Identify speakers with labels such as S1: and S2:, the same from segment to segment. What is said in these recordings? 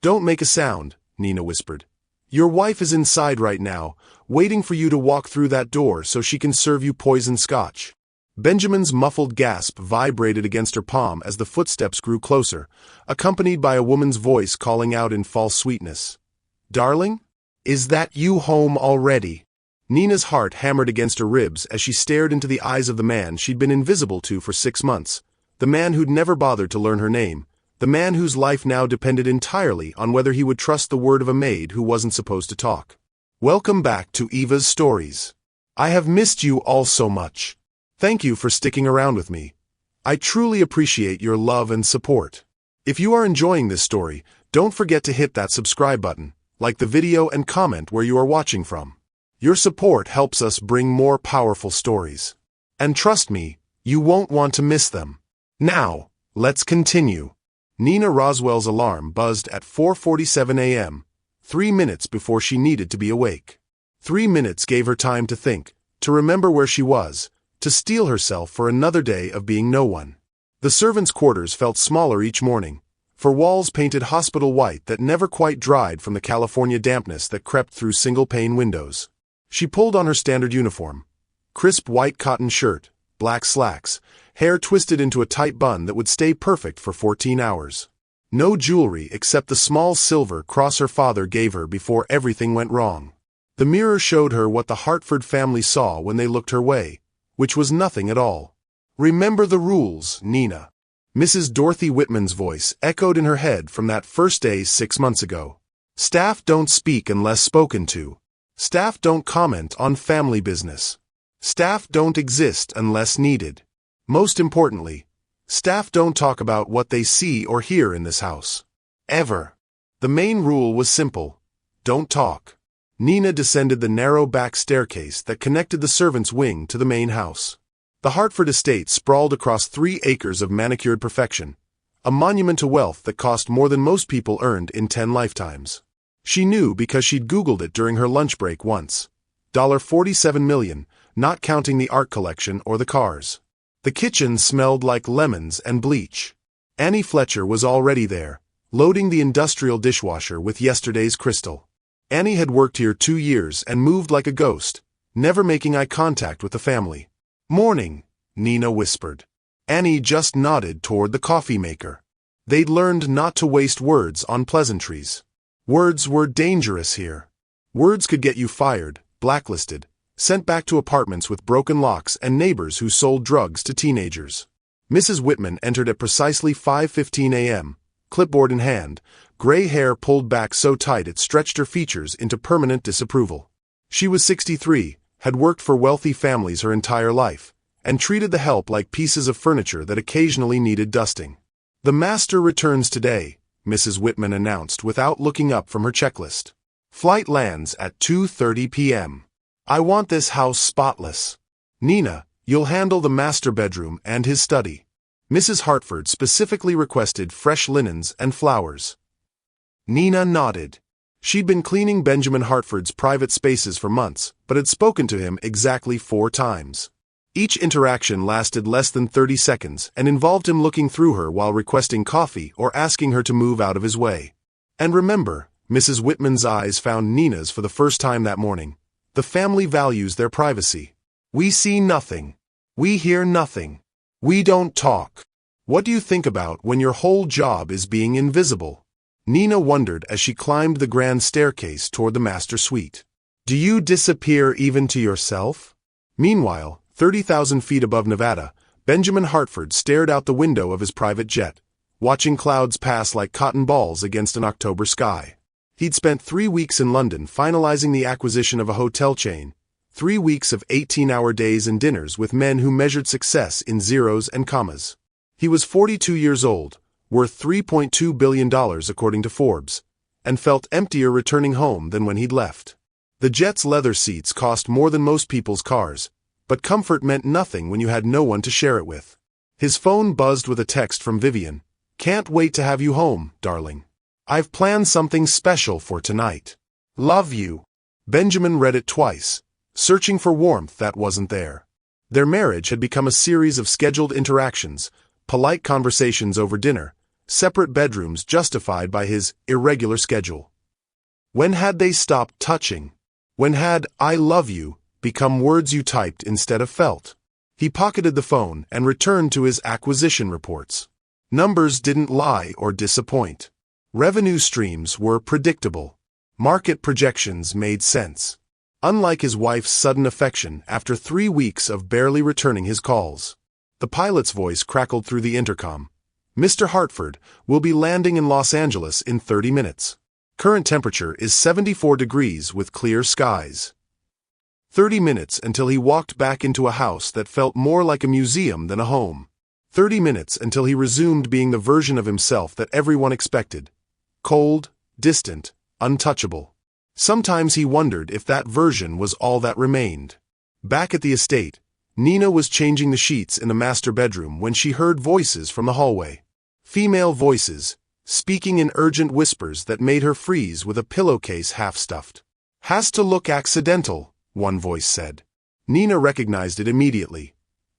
S1: Don't make a sound, Nina whispered. Your wife is inside right now, waiting for you to walk through that door so she can serve you poisoned scotch. Benjamin's muffled gasp vibrated against her palm as the footsteps grew closer, accompanied by a woman's voice calling out in false sweetness. Darling? Is that you home already? Nina's heart hammered against her ribs as she stared into the eyes of the man she'd been invisible to for 6 months, the man who'd never bothered to learn her name, the man whose life now depended entirely on whether he would trust the word of a maid who wasn't supposed to talk. Welcome back to Eva's Stories. I have missed you all so much. Thank you for sticking around with me. I truly appreciate your love and support. If you are enjoying this story, don't forget to hit that subscribe button, like the video and comment where you are watching from. Your support helps us bring more powerful stories. And trust me, you won't want to miss them. Now, let's continue. Nina Roswell's alarm buzzed at 4:47 a.m., 3 minutes before she needed to be awake. 3 minutes gave her time to think, to remember where she was, to steel herself for another day of being no one. The servants' quarters felt smaller each morning, for walls painted hospital white that never quite dried from the California dampness that crept through single-pane windows. She pulled on her standard uniform, crisp white cotton shirt, black slacks, hair twisted into a tight bun that would stay perfect for 14 hours. No jewelry except the small silver cross her father gave her before everything went wrong. The mirror showed her what the Hartford family saw when they looked her way, which was nothing at all. Remember the rules, Nina. Mrs. Dorothy Whitman's voice echoed in her head from that first day 6 months ago. Staff don't speak unless spoken to. Staff don't comment on family business. Staff don't exist unless needed. Most importantly, staff don't talk about what they see or hear in this house. Ever. The main rule was simple. Don't talk. Nina descended the narrow back staircase that connected the servants' wing to the main house. The Hartford estate sprawled across 3 acres of manicured perfection, a monument to wealth that cost more than most people earned in 10 lifetimes. She knew because she'd Googled it during her lunch break once. $47 million, not counting the art collection or the cars. The kitchen smelled like lemons and bleach. Annie Fletcher was already there, loading the industrial dishwasher with yesterday's crystal. Annie had worked here 2 years and moved like a ghost, never making eye contact with the family. Morning, Nina whispered. Annie just nodded toward the coffee maker. They'd learned not to waste words on pleasantries. Words were dangerous here. Words could get you fired, blacklisted, sent back to apartments with broken locks and neighbors who sold drugs to teenagers. Mrs. Whitman entered at precisely 5:15 a.m., clipboard in hand, gray hair pulled back so tight it stretched her features into permanent disapproval. She was 63, had worked for wealthy families her entire life, and treated the help like pieces of furniture that occasionally needed dusting. The master returns today, Mrs. Whitman announced without looking up from her checklist. Flight lands at 2:30 p.m. I want this house spotless. Nina, you'll handle the master bedroom and his study. Mrs. Hartford specifically requested fresh linens and flowers. Nina nodded. She'd been cleaning Benjamin Hartford's private spaces for months, but had spoken to him exactly 4 times. Each interaction lasted less than 30 seconds and involved him looking through her while requesting coffee or asking her to move out of his way. And remember, Mrs. Whitman's eyes found Nina's for the first time that morning. The family values their privacy. We see nothing. We hear nothing. We don't talk. What do you think about when your whole job is being invisible? Nina wondered as she climbed the grand staircase toward the master suite. Do you disappear even to yourself? Meanwhile, 30,000 feet above Nevada, Benjamin Hartford stared out the window of his private jet, watching clouds pass like cotton balls against an October sky. He'd spent 3 weeks in London finalizing the acquisition of a hotel chain, 3 weeks of 18-hour days and dinners with men who measured success in zeros and commas. He was 42 years old, worth $3.2 billion according to Forbes, and felt emptier returning home than when he'd left. The jet's leather seats cost more than most people's cars, but comfort meant nothing when you had no one to share it with. His phone buzzed with a text from Vivian. Can't wait to have you home, darling. I've planned something special for tonight. Love you. Benjamin read it twice, searching for warmth that wasn't there. Their marriage had become a series of scheduled interactions, polite conversations over dinner, separate bedrooms justified by his irregular schedule. When had they stopped touching? When had "I love you" become words you typed instead of felt? He pocketed the phone and returned to his acquisition reports. Numbers didn't lie or disappoint. Revenue streams were predictable. Market projections made sense. Unlike his wife's sudden affection after 3 weeks of barely returning his calls. The pilot's voice crackled through the intercom. "Mr. Hartford will be landing in Los Angeles in 30 minutes. Current temperature is 74 degrees with clear skies." 30 minutes until he walked back into a house that felt more like a museum than a home. 30 minutes until he resumed being the version of himself that everyone expected. Cold, distant, untouchable. Sometimes he wondered if that version was all that remained. Back at the estate, Nina was changing the sheets in the master bedroom when she heard voices from the hallway. Female voices, speaking in urgent whispers that made her freeze with a pillowcase half-stuffed. "Has to look accidental," one voice said. Nina recognized it immediately.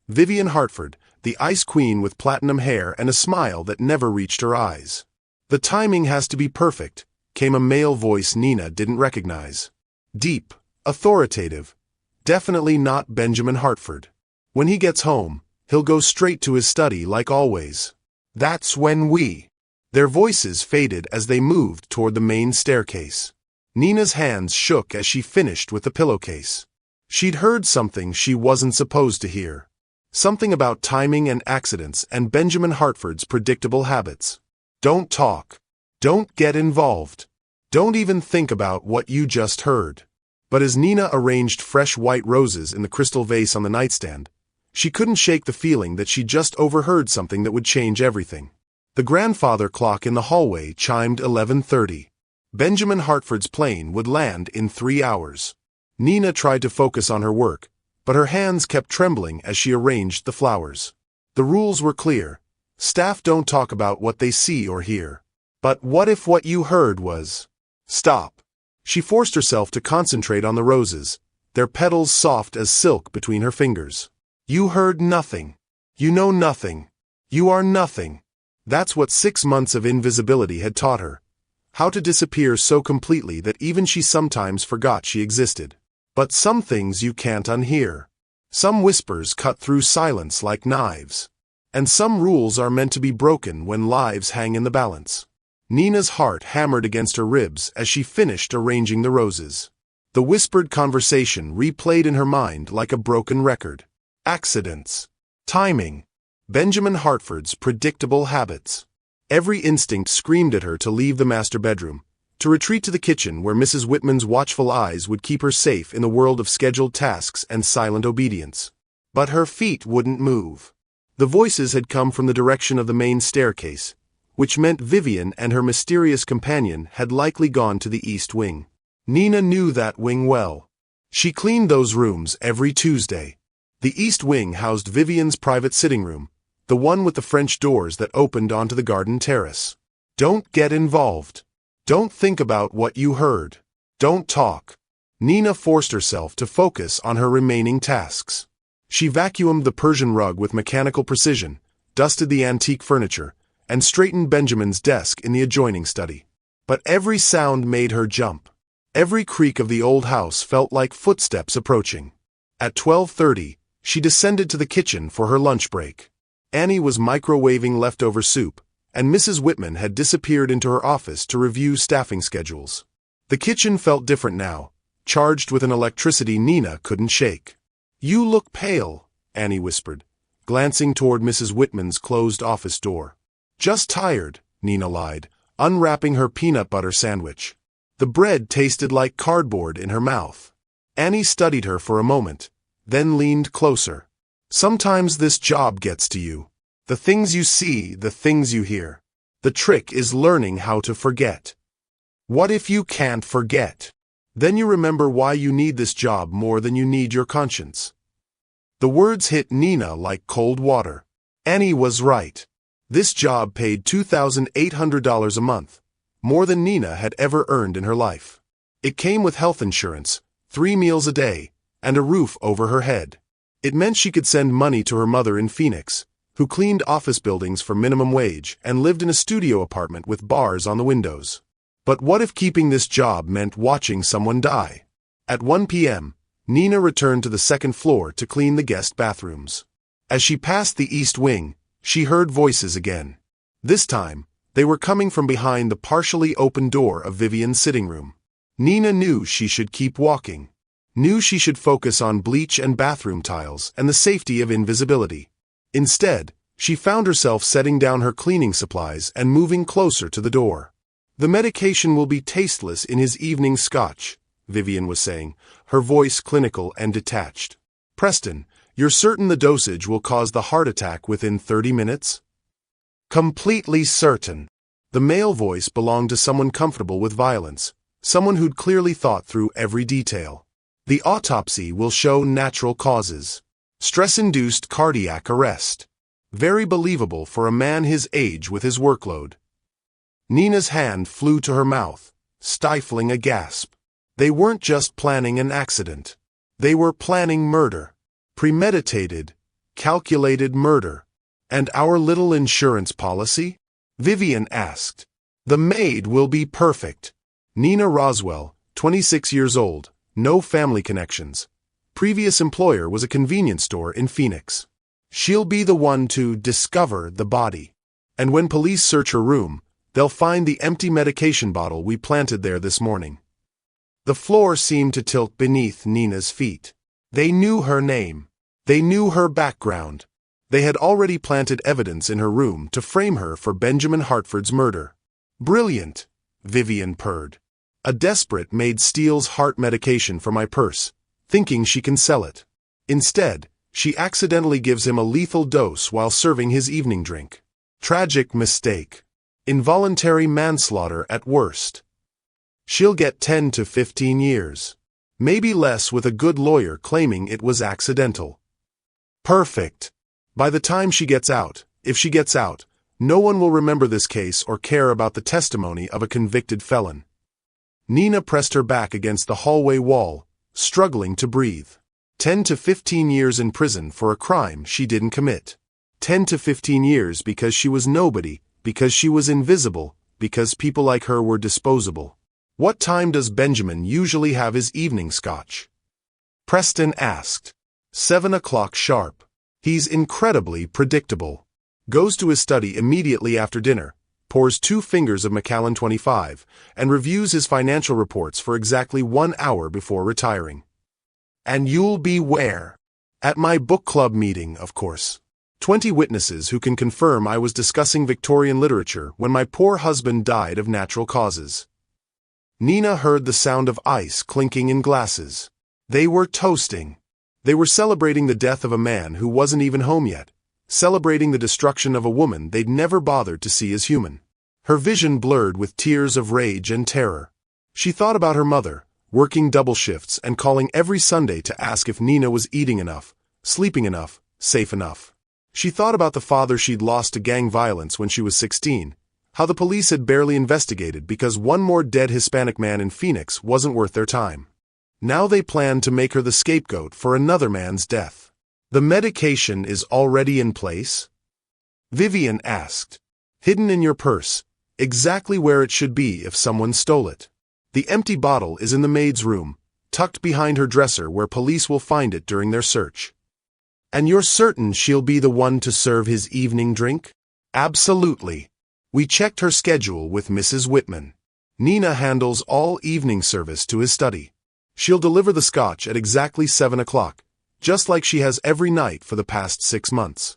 S1: Vivian Hartford, the ice queen with platinum hair and a smile that never reached her eyes. "The timing has to be perfect," came a male voice Nina didn't recognize. Deep, authoritative. Definitely not Benjamin Hartford. "When he gets home, he'll go straight to his study like always. That's when we—" Their voices faded as they moved toward the main staircase. Nina's hands shook as she finished with the pillowcase. She'd heard something she wasn't supposed to hear. Something about timing and accidents and Benjamin Hartford's predictable habits. Don't talk. Don't get involved. Don't even think about what you just heard. But as Nina arranged fresh white roses in the crystal vase on the nightstand, she couldn't shake the feeling that she just overheard something that would change everything. The grandfather clock in the hallway chimed 11:30. Benjamin Hartford's plane would land in 3 hours. Nina tried to focus on her work, but her hands kept trembling as she arranged the flowers. The rules were clear. Staff don't talk about what they see or hear. But what if what you heard was... Stop. She forced herself to concentrate on the roses, their petals soft as silk between her fingers. You heard nothing. You know nothing. You are nothing. That's what 6 months of invisibility had taught her. How to disappear so completely that even she sometimes forgot she existed. But some things you can't unhear. Some whispers cut through silence like knives. And some rules are meant to be broken when lives hang in the balance. Nina's heart hammered against her ribs as she finished arranging the roses. The whispered conversation replayed in her mind like a broken record. Accidents. Timing. Benjamin Hartford's predictable habits. Every instinct screamed at her to leave the master bedroom, to retreat to the kitchen where Mrs. Whitman's watchful eyes would keep her safe in the world of scheduled tasks and silent obedience. But her feet wouldn't move. The voices had come from the direction of the main staircase, which meant Vivian and her mysterious companion had likely gone to the East Wing. Nina knew that wing well. She cleaned those rooms every Tuesday. The East Wing housed Vivian's private sitting room, the one with the French doors that opened onto the garden terrace. Don't get involved. Don't think about what you heard. Don't talk. Nina forced herself to focus on her remaining tasks. She vacuumed the Persian rug with mechanical precision, dusted the antique furniture, and straightened Benjamin's desk in the adjoining study. But every sound made her jump. Every creak of the old house felt like footsteps approaching. At 12:30, she descended to the kitchen for her lunch break. Annie was microwaving leftover soup, and Mrs. Whitman had disappeared into her office to review staffing schedules. The kitchen felt different now, charged with an electricity Nina couldn't shake. "You look pale," Annie whispered, glancing toward Mrs. Whitman's closed office door. "Just tired," Nina lied, unwrapping her peanut butter sandwich. The bread tasted like cardboard in her mouth. Annie studied her for a moment, then leaned closer. "Sometimes this job gets to you. The things you see, the things you hear. The trick is learning how to forget. What if you can't forget? Then you remember why you need this job more than you need your conscience." The words hit Nina like cold water. Annie was right. This job paid $2,800 a month, more than Nina had ever earned in her life. It came with health insurance, 3 meals a day, and a roof over her head. It meant she could send money to her mother in Phoenix, who cleaned office buildings for minimum wage and lived in a studio apartment with bars on the windows. But what if keeping this job meant watching someone die? At 1 p.m., Nina returned to the second floor to clean the guest bathrooms. As she passed the east wing, she heard voices again. This time, they were coming from behind the partially open door of Vivian's sitting room. Nina knew she should keep walking. Knew she should focus on bleach and bathroom tiles and the safety of invisibility. Instead, she found herself setting down her cleaning supplies and moving closer to the door. "The medication will be tasteless in his evening scotch," Vivian was saying, her voice clinical and detached. "Preston, you're certain the dosage will cause the heart attack within 30 minutes? "Completely certain." The male voice belonged to someone comfortable with violence, someone who'd clearly thought through every detail. "The autopsy will show natural causes. Stress-induced cardiac arrest. Very believable for a man his age with his workload." Nina's hand flew to her mouth, stifling a gasp. They weren't just planning an accident. They were planning murder. Premeditated, calculated murder. "And our little insurance policy?" Vivian asked. "The maid will be perfect." Nina Roswell, 26 years old, no family connections. Previous employer was a convenience store in Phoenix. "She'll be the one to discover the body. And when police search her room, they'll find the empty medication bottle we planted there this morning." The floor seemed to tilt beneath Nina's feet. They knew her name. They knew her background. They had already planted evidence in her room to frame her for Benjamin Hartford's murder. "Brilliant," Vivian purred. "A desperate maid steals heart medication from my purse, thinking she can sell it. Instead, she accidentally gives him a lethal dose while serving his evening drink. Tragic mistake. Involuntary manslaughter at worst. She'll get 10 to 15 years. Maybe less with a good lawyer claiming it was accidental. Perfect. By the time she gets out, if she gets out, no one will remember this case or care about the testimony of a convicted felon." Nina pressed her back against the hallway wall, struggling to breathe. 10 to 15 years in prison for a crime she didn't commit. 10 to 15 years because she was nobody, because she was invisible, because people like her were disposable. "What time does Benjamin usually have his evening scotch?" Preston asked. 7 o'clock sharp. He's incredibly predictable. Goes to his study immediately after dinner, pours 2 fingers of Macallan 25, and reviews his financial reports for exactly 1 hour before retiring. "And you'll be where?" "At my book club meeting, of course. 20 witnesses who can confirm I was discussing Victorian literature when my poor husband died of natural causes." Nina heard the sound of ice clinking in glasses. They were toasting. They were celebrating the death of a man who wasn't even home yet, celebrating the destruction of a woman they'd never bothered to see as human. Her vision blurred with tears of rage and terror. She thought about her mother, working double shifts and calling every Sunday to ask if Nina was eating enough, sleeping enough, safe enough. She thought about the father she'd lost to gang violence when she was 16, how the police had barely investigated because one more dead Hispanic man in Phoenix wasn't worth their time. Now they planned to make her the scapegoat for another man's death. "The medication is already in place?" Vivian asked. "Hidden in your purse, exactly where it should be if someone stole it. The empty bottle is in the maid's room, tucked behind her dresser where police will find it during their search." "And you're certain she'll be the one to serve his evening drink?" "Absolutely. We checked her schedule with Mrs. Whitman. Nina handles all evening service to his study. She'll deliver the scotch at exactly 7 o'clock, just like she has every night for the past 6 months."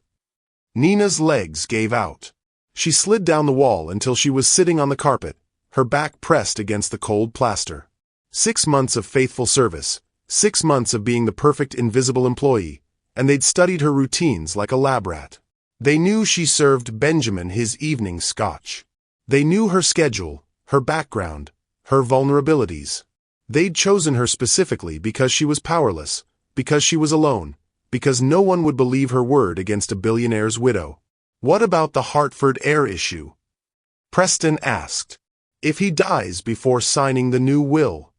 S1: Nina's legs gave out. She slid down the wall until she was sitting on the carpet, her back pressed against the cold plaster. 6 months of faithful service, 6 months of being the perfect invisible employee, and they'd studied her routines like a lab rat. They knew she served Benjamin his evening scotch. They knew her schedule, her background, her vulnerabilities. They'd chosen her specifically because she was powerless, because she was alone, because no one would believe her word against a billionaire's widow. "What about the Hartford heir issue?" Preston asked. "If he dies before signing the new will?"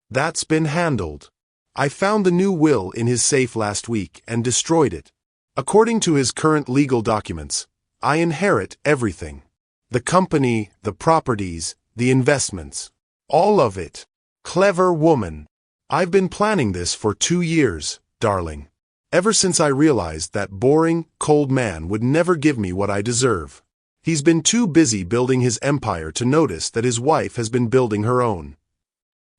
S1: "That's been handled. I found the new will in his safe last week and destroyed it. According to his current legal documents, I inherit everything. The company, the properties, the investments. All of it. Clever woman. I've been planning this for 2 years, darling. Ever since I realized that boring, cold man would never give me what I deserve. He's been too busy building his empire to notice that his wife has been building her own.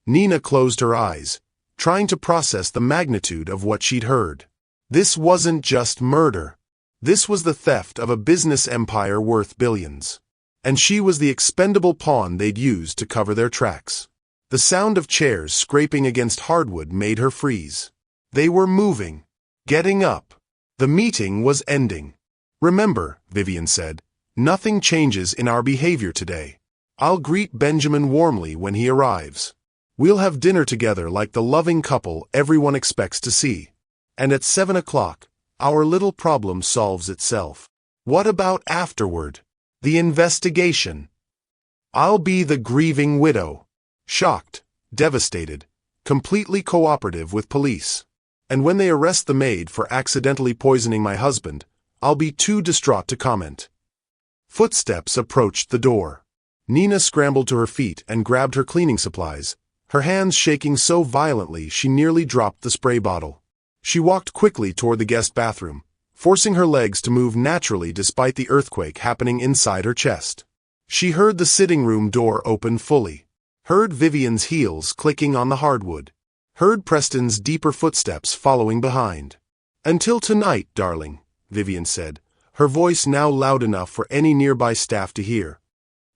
S1: Nina closed her eyes, trying to process the magnitude of what she'd heard. This wasn't just murder. This was the theft of a business empire worth billions. And she was the expendable pawn they'd used to cover their tracks. The sound of chairs scraping against hardwood made her freeze. They were moving. Getting up. The meeting was ending. Remember, Vivian said, nothing changes in our behavior today. I'll greet Benjamin warmly when he arrives. We'll have dinner together like the loving couple everyone expects to see. And at 7 o'clock, our little problem solves itself. What about afterward? The investigation. I'll be the grieving widow. Shocked, devastated, completely cooperative with police. And when they arrest the maid for accidentally poisoning my husband, I'll be too distraught to comment. Footsteps approached the door. Nina scrambled to her feet and grabbed her cleaning supplies, her hands shaking so violently she nearly dropped the spray bottle. She walked quickly toward the guest bathroom, forcing her legs to move naturally despite the earthquake happening inside her chest. She heard the sitting room door open fully, heard Vivian's heels clicking on the hardwood, heard Preston's deeper footsteps following behind. Until tonight, darling, Vivian said, her voice now loud enough for any nearby staff to hear.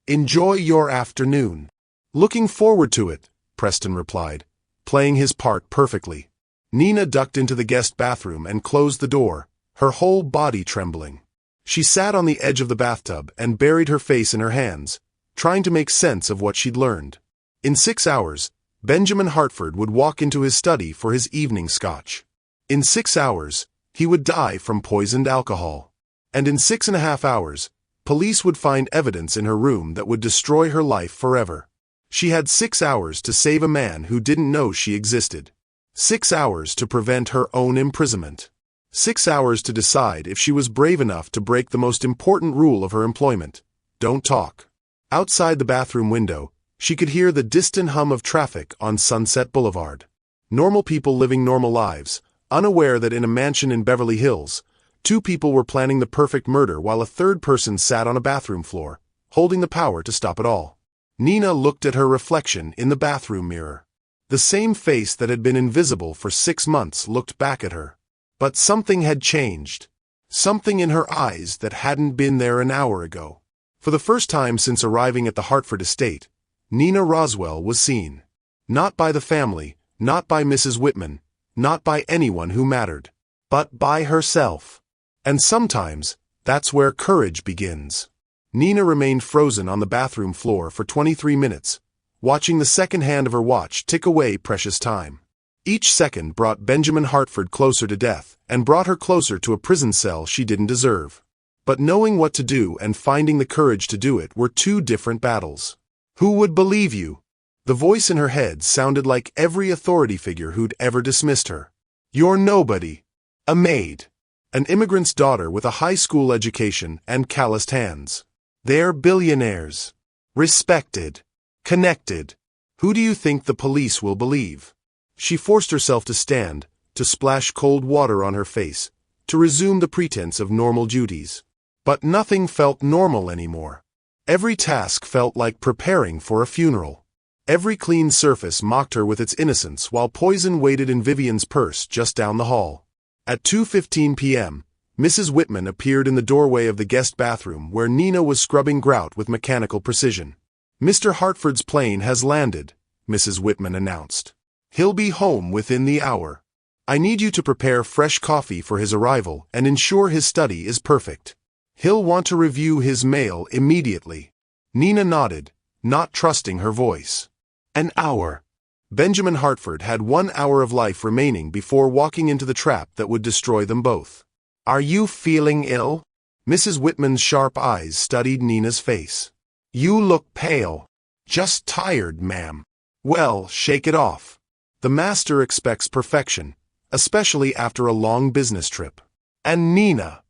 S1: Enjoy your afternoon. Looking forward to it, Preston replied, playing his part perfectly. Nina ducked into the guest bathroom and closed the door, her whole body trembling. She sat on the edge of the bathtub and buried her face in her hands, trying to make sense of what she'd learned. In 6 hours, Benjamin Hartford would walk into his study for his evening scotch. In 6 hours, he would die from poisoned alcohol. And in 6.5 hours, police would find evidence in her room that would destroy her life forever. She had 6 hours to save a man who didn't know she existed. 6 hours to prevent her own imprisonment. 6 hours to decide if she was brave enough to break the most important rule of her employment. Don't talk. Outside the bathroom window, she could hear the distant hum of traffic on Sunset Boulevard. Normal people living normal lives, unaware that in a mansion in Beverly Hills, 2 people were planning the perfect murder while a third person sat on a bathroom floor, holding the power to stop it all. Nina looked at her reflection in the bathroom mirror. The same face that had been invisible for 6 months looked back at her. But something had changed. Something in her eyes that hadn't been there an hour ago. For the first time since arriving at the Hartford estate, Nina Roswell was seen. Not by the family, not by Mrs. Whitman, not by anyone who mattered, but by herself. And sometimes, that's where courage begins. Nina remained frozen on the bathroom floor for 23 minutes, watching the second hand of her watch tick away precious time. Each second brought Benjamin Hartford closer to death and brought her closer to a prison cell she didn't deserve. But knowing what to do and finding the courage to do it were 2 different battles. Who would believe you? The voice in her head sounded like every authority figure who'd ever dismissed her. You're nobody. A maid. An immigrant's daughter with a high school education and calloused hands. They're billionaires. Respected. Connected. Who do you think the police will believe? She forced herself to stand, to splash cold water on her face, to resume the pretense of normal duties. But nothing felt normal anymore. Every task felt like preparing for a funeral. Every clean surface mocked her with its innocence while poison waited in Vivian's purse just down the hall. At 2:15 p.m., Mrs. Whitman appeared in the doorway of the guest bathroom where Nina was scrubbing grout with mechanical precision. Mr. Hartford's plane has landed, Mrs. Whitman announced. He'll be home within the hour. I need you to prepare fresh coffee for his arrival and ensure his study is perfect. He'll want to review his mail immediately. Nina nodded, not trusting her voice. An hour. Benjamin Hartford had 1 hour of life remaining before walking into the trap that would destroy them both. Are you feeling ill? Mrs. Whitman's sharp eyes studied Nina's face. You look pale. Just tired, ma'am. Well, shake it off. The master expects perfection, especially after a long business trip. And Nina.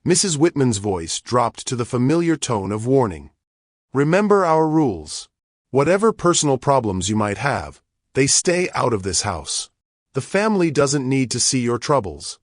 S1: Mrs. Whitman's voice dropped to the familiar tone of warning. Remember our rules. Whatever personal problems you might have, they stay out of this house. The family doesn't need to see your troubles.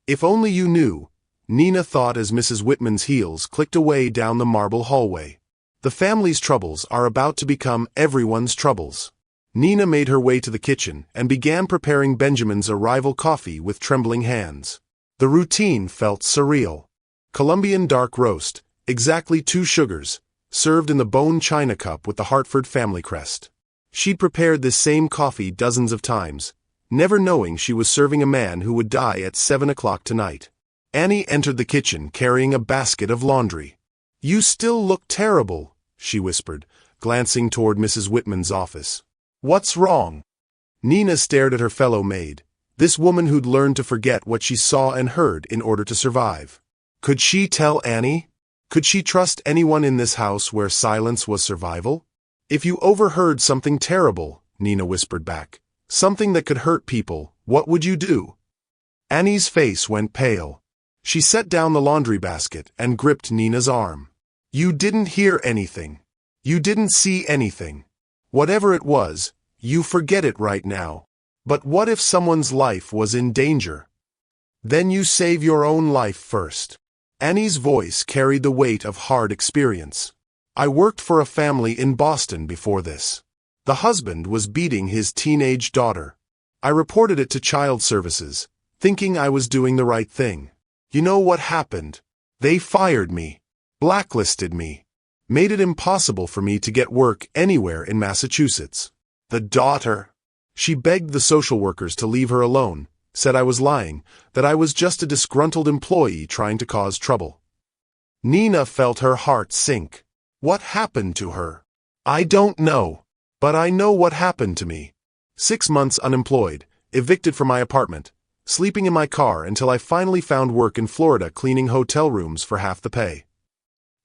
S1: If only you knew, Nina thought as Mrs. Whitman's heels clicked away down the marble hallway. The family's troubles are about to become everyone's troubles. Nina made her way to the kitchen and began preparing Benjamin's arrival coffee with trembling hands. The routine felt surreal. Colombian dark roast, exactly 2 sugars, served in the bone china cup with the Hartford family crest. She'd prepared this same coffee dozens of times, never knowing she was serving a man who would die at 7 o'clock tonight. Annie entered the kitchen carrying a basket of laundry. You still look terrible, she whispered, glancing toward Mrs. Whitman's office. What's wrong? Nina stared at her fellow maid, this woman who'd learned to forget what she saw and heard in order to survive. Could she tell Annie? Could she trust anyone in this house where silence was survival? If you overheard something terrible, Nina whispered back, something that could hurt people, what would you do? Annie's face went pale. She set down the laundry basket and gripped Nina's arm. You didn't hear anything. You didn't see anything. Whatever it was, you forget it right now. But what if someone's life was in danger? Then you save your own life first. Annie's voice carried the weight of hard experience. I worked for a family in Boston before this. The husband was beating his teenage daughter. I reported it to child services, thinking I was doing the right thing. You know what happened? They fired me, blacklisted me, made it impossible for me to get work anywhere in Massachusetts. The daughter. She begged the social workers to leave her alone, said I was lying, that I was just a disgruntled employee trying to cause trouble. Nina felt her heart sink. What happened to her? I don't know. But I know what happened to me. 6 months unemployed, evicted from my apartment, sleeping in my car until I finally found work in Florida cleaning hotel rooms for half the pay.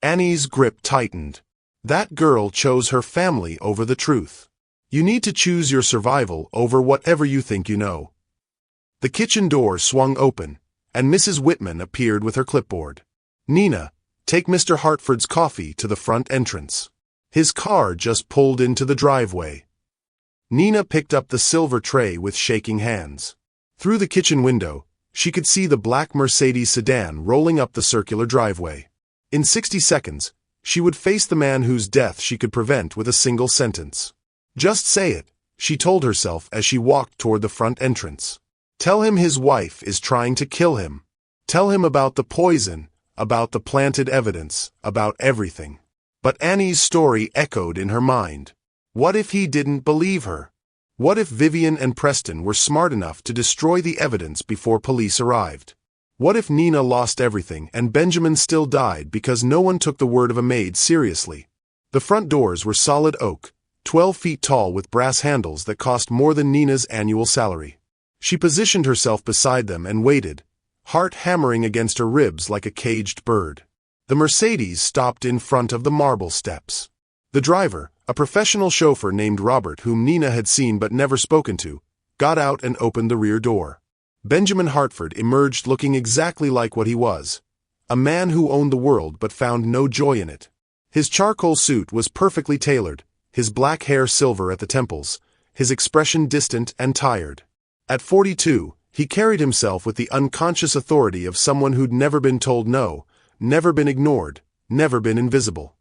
S1: Annie's grip tightened. That girl chose her family over the truth. You need to choose your survival over whatever you think you know. The kitchen door swung open, and Mrs. Whitman appeared with her clipboard. Nina, take Mr. Hartford's coffee to the front entrance. His car just pulled into the driveway. Nina picked up the silver tray with shaking hands. Through the kitchen window, she could see the black Mercedes sedan rolling up the circular driveway. In 60 seconds, she would face the man whose death she could prevent with a single sentence. Just say it, she told herself as she walked toward the front entrance. Tell him his wife is trying to kill him. Tell him about the poison, about the planted evidence, about everything. But Annie's story echoed in her mind. What if he didn't believe her? What if Vivian and Preston were smart enough to destroy the evidence before police arrived? What if Nina lost everything and Benjamin still died because no one took the word of a maid seriously? The front doors were solid oak, 12 feet tall with brass handles that cost more than Nina's annual salary. She positioned herself beside them and waited, heart hammering against her ribs like a caged bird. The Mercedes stopped in front of the marble steps. The driver, a professional chauffeur named Robert whom Nina had seen but never spoken to, got out and opened the rear door. Benjamin Hartford emerged looking exactly like what he was, a man who owned the world but found no joy in it. His charcoal suit was perfectly tailored, his black hair silver at the temples, his expression distant and tired. At 42, he carried himself with the unconscious authority of someone who'd never been told no, never been ignored, never been invisible.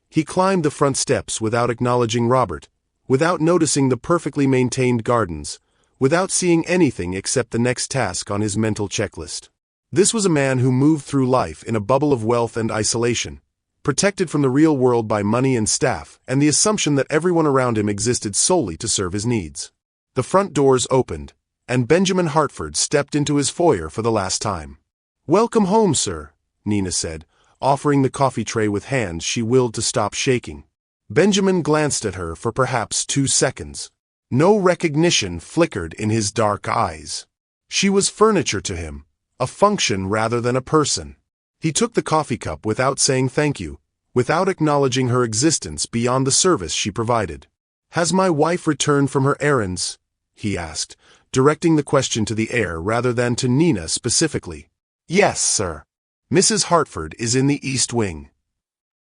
S1: He climbed the front steps without acknowledging Robert, without noticing the perfectly maintained gardens, without seeing anything except the next task on his mental checklist. This was a man who moved through life in a bubble of wealth and isolation, protected from the real world by money and staff and the assumption that everyone around him existed solely to serve his needs. The front doors opened, and Benjamin Hartford stepped into his foyer for the last time. "Welcome home, sir," Nina said, offering the coffee tray with hands she willed to stop shaking. Benjamin glanced at her for perhaps 2 seconds. No recognition flickered in his dark eyes. She was furniture to him, a function rather than a person. He took the coffee cup without saying thank you, without acknowledging her existence beyond the service she provided. "Has my wife returned from her errands?" he asked, directing the question to the air rather than to Nina specifically. Yes, sir. Mrs. Hartford is in the East Wing.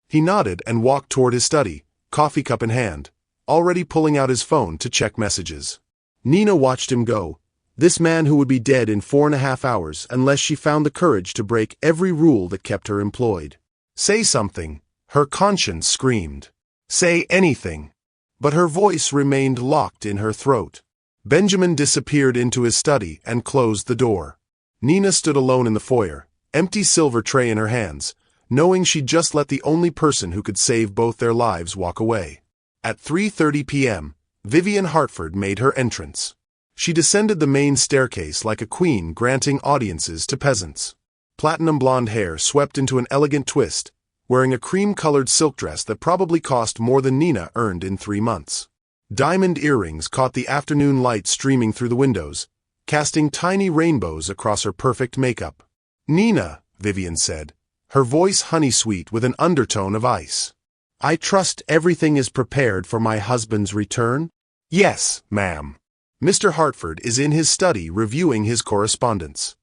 S1: He nodded and walked toward his study, coffee cup in hand, already pulling out his phone to check messages. Nina watched him go, this man who would be dead in 4.5 hours unless she found the courage to break every rule that kept her employed. Say something, her conscience screamed. Say anything. But her voice remained locked in her throat. Benjamin disappeared into his study and closed the door. Nina stood alone in the foyer, empty silver tray in her hands, knowing she'd just let the only person who could save both their lives walk away. At 3:30 p.m., Vivian Hartford made her entrance. She descended the main staircase like a queen granting audiences to peasants. Platinum blonde hair swept into an elegant twist, wearing a cream-colored silk dress that probably cost more than Nina earned in 3 months. Diamond earrings caught the afternoon light streaming through the windows, casting tiny rainbows across her perfect makeup. Nina, Vivian said, her voice honey-sweet with an undertone of ice. I trust everything is prepared for my husband's return? Yes, ma'am. Mr. Hartford is in his study reviewing his correspondence.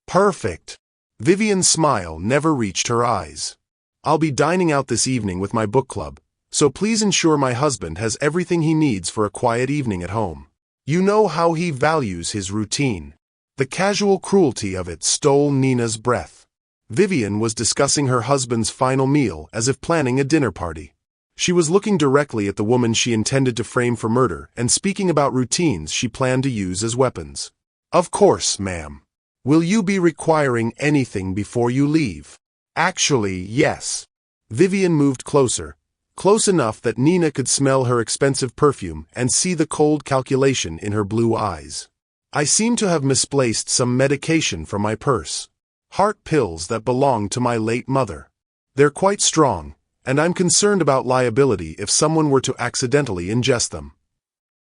S1: Perfect. Vivian's smile never reached her eyes. I'll be dining out this evening with my book club, so please ensure my husband has everything he needs for a quiet evening at home. You know how he values his routine. The casual cruelty of it stole Nina's breath. Vivian was discussing her husband's final meal as if planning a dinner party. She was looking directly at the woman she intended to frame for murder and speaking about routines she planned to use as weapons. Of course, ma'am. Will you be requiring anything before you leave? Actually, yes. Vivian moved closer, close enough that Nina could smell her expensive perfume and see the cold calculation in her blue eyes. I seem to have misplaced some medication from my purse. Heart pills that belonged to my late mother. They're quite strong, and I'm concerned about liability if someone were to accidentally ingest them.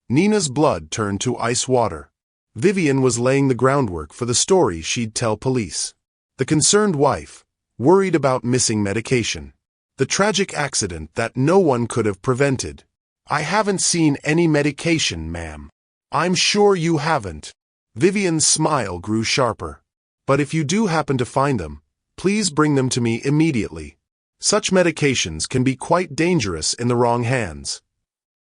S1: Nina's blood turned to ice water. Vivian was laying the groundwork for the story she'd tell police. The concerned wife, worried about missing medication. The tragic accident that no one could have prevented. I haven't seen any medication, ma'am. I'm sure you haven't. Vivian's smile grew sharper. But if you do happen to find them, please bring them to me immediately. Such medications can be quite dangerous in the wrong hands.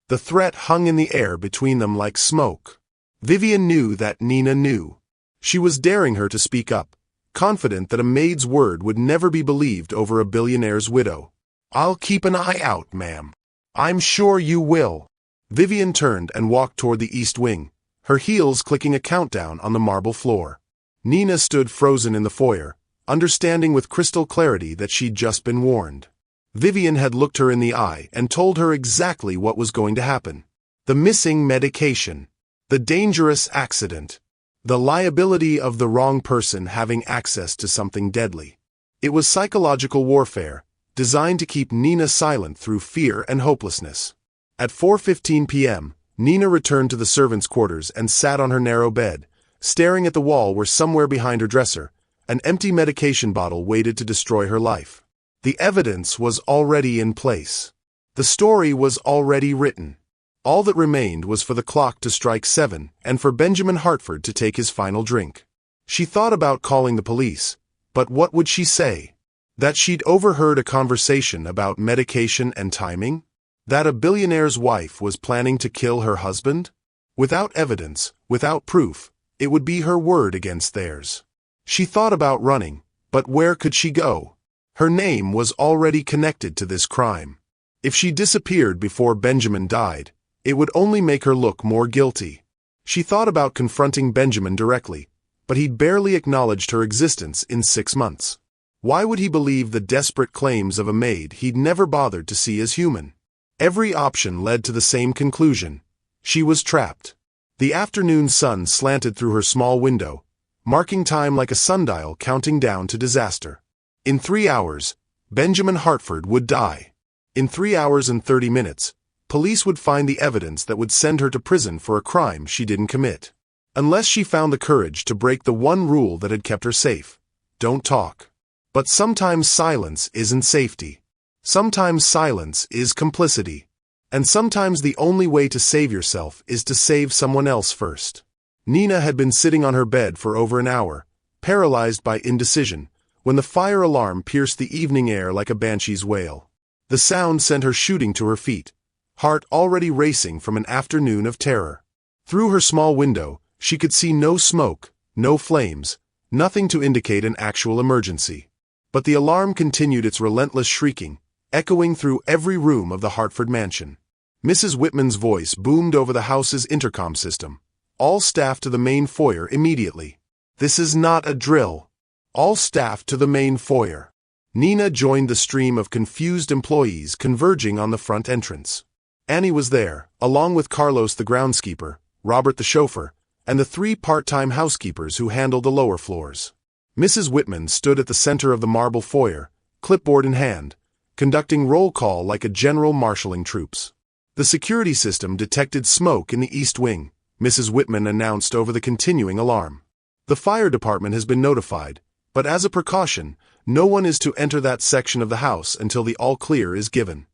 S1: The threat hung in the air between them like smoke. Vivian knew that Nina knew. She was daring her to speak up, confident that a maid's word would never be believed over a billionaire's widow. I'll keep an eye out, ma'am. I'm sure you will. Vivian turned and walked toward the East Wing, her heels clicking a countdown on the marble floor. Nina stood frozen in the foyer, understanding with crystal clarity that she'd just been warned. Vivian had looked her in the eye and told her exactly what was going to happen. The missing medication. The dangerous accident. The liability of the wrong person having access to something deadly. It was psychological warfare, designed to keep Nina silent through fear and hopelessness. At 4:15 p.m., Nina returned to the servants' quarters and sat on her narrow bed, staring at the wall where somewhere behind her dresser, an empty medication bottle waited to destroy her life. The evidence was already in place. The story was already written. All that remained was for the clock to strike 7 and for Benjamin Hartford to take his final drink. She thought about calling the police, but what would she say? That she'd overheard a conversation about medication and timing? That a billionaire's wife was planning to kill her husband? Without evidence, without proof, it would be her word against theirs. She thought about running, but where could she go? Her name was already connected to this crime. If she disappeared before Benjamin died, it would only make her look more guilty. She thought about confronting Benjamin directly, but he'd barely acknowledged her existence in 6 months. Why would he believe the desperate claims of a maid he'd never bothered to see as human? Every option led to the same conclusion. She was trapped. The afternoon sun slanted through her small window, marking time like a sundial counting down to disaster. In 3 hours, Benjamin Hartford would die. In 3 hours and 30 minutes, police would find the evidence that would send her to prison for a crime she didn't commit. Unless she found the courage to break the one rule that had kept her safe. Don't talk. But sometimes silence isn't safety. Sometimes silence is complicity. And sometimes the only way to save yourself is to save someone else first. Nina had been sitting on her bed for over an hour, paralyzed by indecision, when the fire alarm pierced the evening air like a banshee's wail. The sound sent her shooting to her feet, heart already racing from an afternoon of terror. Through her small window, she could see no smoke, no flames, nothing to indicate an actual emergency. But the alarm continued its relentless shrieking, echoing through every room of the Hartford mansion. Mrs. Whitman's voice boomed over the house's intercom system. All staff to the main foyer immediately. This is not a drill. All staff to the main foyer. Nina joined the stream of confused employees converging on the front entrance. Annie was there, along with Carlos the groundskeeper, Robert the chauffeur, and the 3 part-time housekeepers who handled the lower floors. Mrs. Whitman stood at the center of the marble foyer, clipboard in hand, conducting roll call like a general marshalling troops. The security system detected smoke in the east wing, Mrs. Whitman announced over the continuing alarm. The fire department has been notified, but as a precaution, no one is to enter that section of the house until the all-clear is given.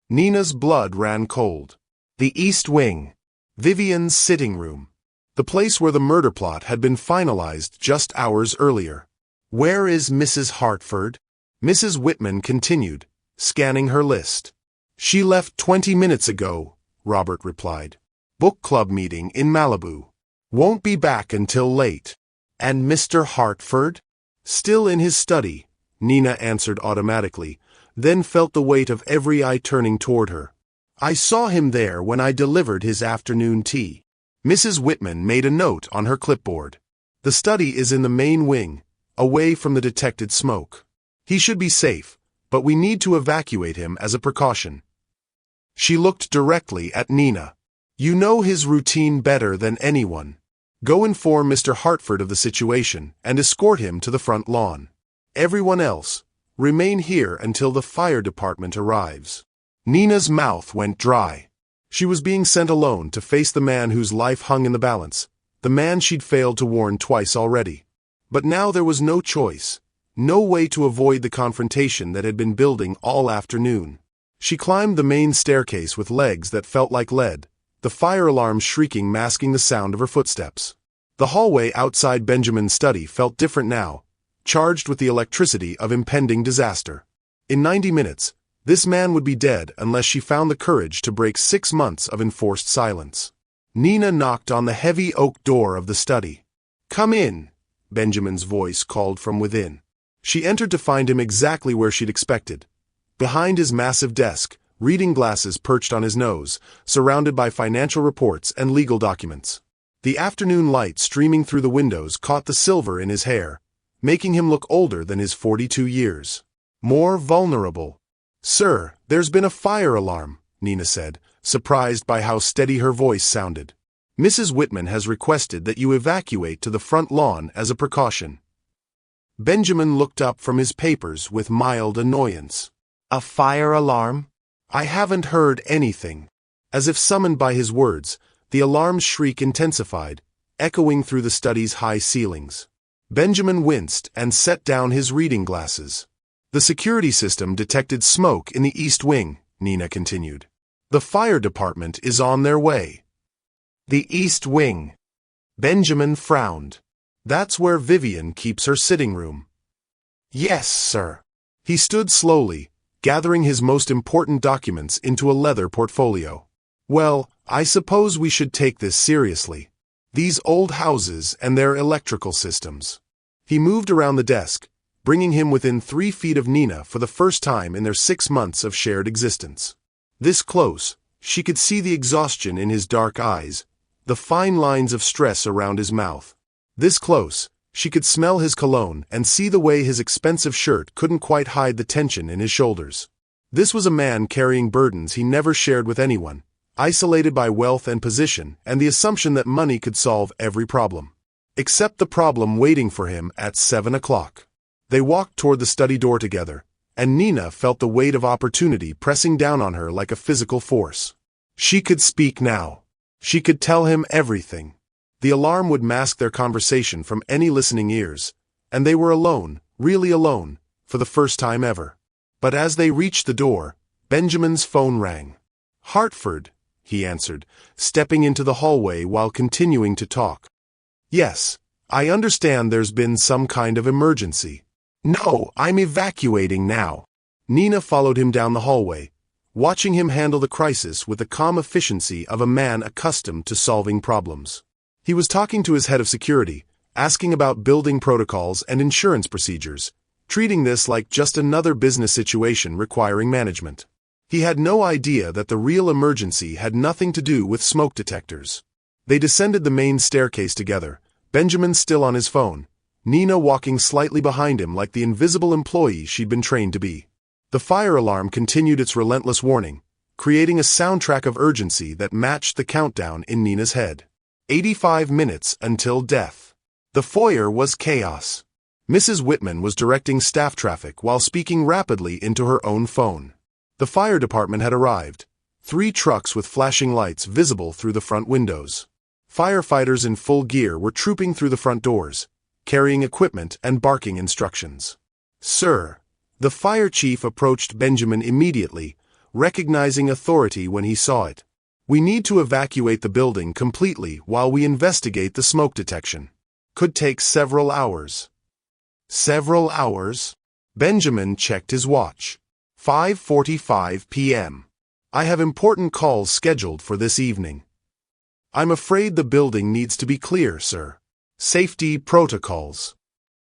S1: Nina's blood ran cold. The east wing. Vivian's sitting room. The place where the murder plot had been finalized just hours earlier. Where is Mrs. Hartford? Mrs. Whitman continued, scanning her list. She left 20 minutes ago, Robert replied. Book club meeting in Malibu. Won't be back until late. And Mr. Hartford? Still in his study, Nina answered automatically, then felt the weight of every eye turning toward her. I saw him there when I delivered his afternoon tea. Mrs. Whitman made a note on her clipboard. The study is in the main wing, away from the detected smoke. He should be safe, but we need to evacuate him as a precaution. She looked directly at Nina. You know his routine better than anyone. Go inform Mr. Hartford of the situation and escort him to the front lawn. Everyone else, remain here until the fire department arrives. Nina's mouth went dry. She was being sent alone to face the man whose life hung in the balance, the man she'd failed to warn twice already. But now there was no choice, no way to avoid the confrontation that had been building all afternoon. She climbed the main staircase with legs that felt like lead, the fire alarm shrieking masking the sound of her footsteps. The hallway outside Benjamin's study felt different now, charged with the electricity of impending disaster. In 90 minutes, this man would be dead unless she found the courage to break 6 months of enforced silence. Nina knocked on the heavy oak door of the study. Come in, Benjamin's voice called from within. She entered to find him exactly where she'd expected. Behind his massive desk, reading glasses perched on his nose, surrounded by financial reports and legal documents. The afternoon light streaming through the windows caught the silver in his hair, making him look older than his 42 years. More vulnerable. Sir, there's been a fire alarm, Nina said, surprised by how steady her voice sounded. Mrs. Whitman has requested that you evacuate to the front lawn as a precaution. Benjamin looked up from his papers with mild annoyance. A fire alarm? I haven't heard anything. As if summoned by his words, the alarm's shriek intensified, echoing through the study's high ceilings. Benjamin winced and set down his reading glasses. The security system detected smoke in the east wing, Nina continued. The fire department is on their way. The east wing. Benjamin frowned. That's where Vivian keeps her sitting room. Yes, sir. He stood slowly, gathering his most important documents into a leather portfolio. Well, I suppose we should take this seriously. These old houses and their electrical systems. He moved around the desk, bringing him within 3 feet of Nina for the first time in their 6 months of shared existence. This close, she could see the exhaustion in his dark eyes, the fine lines of stress around his mouth. This close, she could smell his cologne and see the way his expensive shirt couldn't quite hide the tension in his shoulders. This was a man carrying burdens he never shared with anyone, isolated by wealth and position and the assumption that money could solve every problem. Except the problem waiting for him at 7 o'clock. They walked toward the study door together, and Nina felt the weight of opportunity pressing down on her like a physical force. She could speak now. She could tell him everything. The alarm would mask their conversation from any listening ears, and they were alone, really alone, for the first time ever. But as they reached the door, Benjamin's phone rang. Hartford, he answered, stepping into the hallway while continuing to talk. Yes, I understand there's been some kind of emergency. No, I'm evacuating now. Nina followed him down the hallway, watching him handle the crisis with the calm efficiency of a man accustomed to solving problems. He was talking to his head of security, asking about building protocols and insurance procedures, treating this like just another business situation requiring management. He had no idea that the real emergency had nothing to do with smoke detectors. They descended the main staircase together, Benjamin still on his phone, Nina walking slightly behind him like the invisible employee she'd been trained to be. The fire alarm continued its relentless warning, creating a soundtrack of urgency that matched the countdown in Nina's head. 85 minutes until death. The foyer was chaos. Mrs. Whitman was directing staff traffic while speaking rapidly into her own phone. The fire department had arrived, 3 trucks with flashing lights visible through the front windows. Firefighters in full gear were trooping through the front doors, carrying equipment and barking instructions. Sir, the fire chief approached Benjamin immediately, recognizing authority when he saw it. We need to evacuate the building completely while we investigate the smoke detection. Could take several hours. Several hours? Benjamin checked his watch. 5:45 p.m. I have important calls scheduled for this evening. I'm afraid the building needs to be clear, sir. Safety protocols.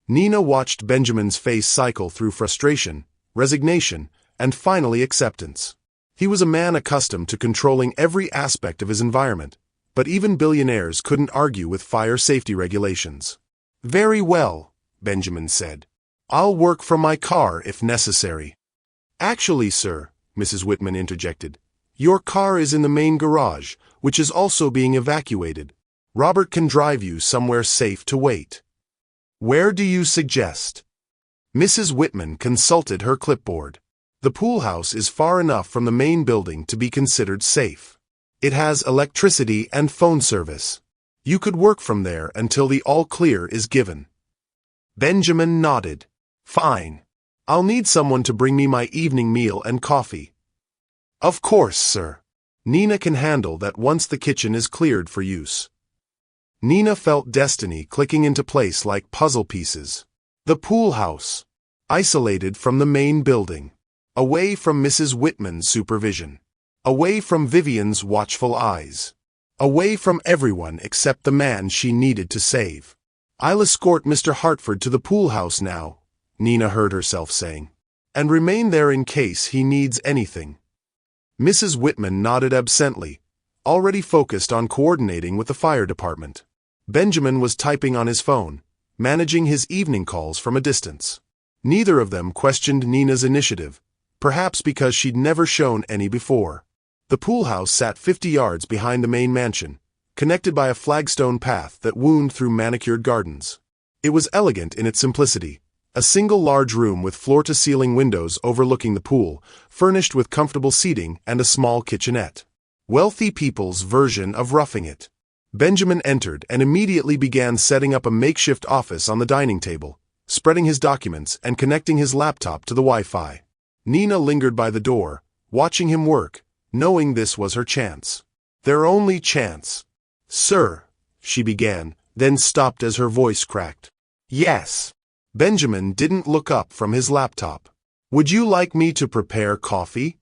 S1: Nina watched Benjamin's face cycle through frustration, resignation, and finally acceptance. He was a man accustomed to controlling every aspect of his environment, but even billionaires couldn't argue with fire safety regulations. Very well, Benjamin said. I'll work from my car if necessary. Actually, sir, Mrs. Whitman interjected, your car is in the main garage, which is also being evacuated. Robert can drive you somewhere safe to wait. Where do you suggest? Mrs. Whitman consulted her clipboard. The pool house is far enough from the main building to be considered safe. It has electricity and phone service. You could work from there until the all-clear is given. Benjamin nodded. Fine. I'll need someone to bring me my evening meal and coffee. Of course, sir. Nina can handle that once the kitchen is cleared for use. Nina felt destiny clicking into place like puzzle pieces. The pool house. Isolated from the main building. Away from Mrs. Whitman's supervision. Away from Vivian's watchful eyes. Away from everyone except the man she needed to save. I'll escort Mr. Hartford to the pool house now, Nina heard herself saying, and remain there in case he needs anything. Mrs. Whitman nodded absently, already focused on coordinating with the fire department. Benjamin was typing on his phone, managing his evening calls from a distance. Neither of them questioned Nina's initiative, perhaps because she'd never shown any before. The pool house sat 50 yards behind the main mansion, connected by a flagstone path that wound through manicured gardens. It was elegant in its simplicity, a single large room with floor-to-ceiling windows overlooking the pool, furnished with comfortable seating and a small kitchenette. Wealthy people's version of roughing it. Benjamin entered and immediately began setting up a makeshift office on the dining table, spreading his documents and connecting his laptop to the Wi-Fi. Nina lingered by the door, watching him work, knowing this was her chance. Their only chance. Sir, she began, then stopped as her voice cracked. Yes. Benjamin didn't look up from his laptop. Would you like me to prepare coffee?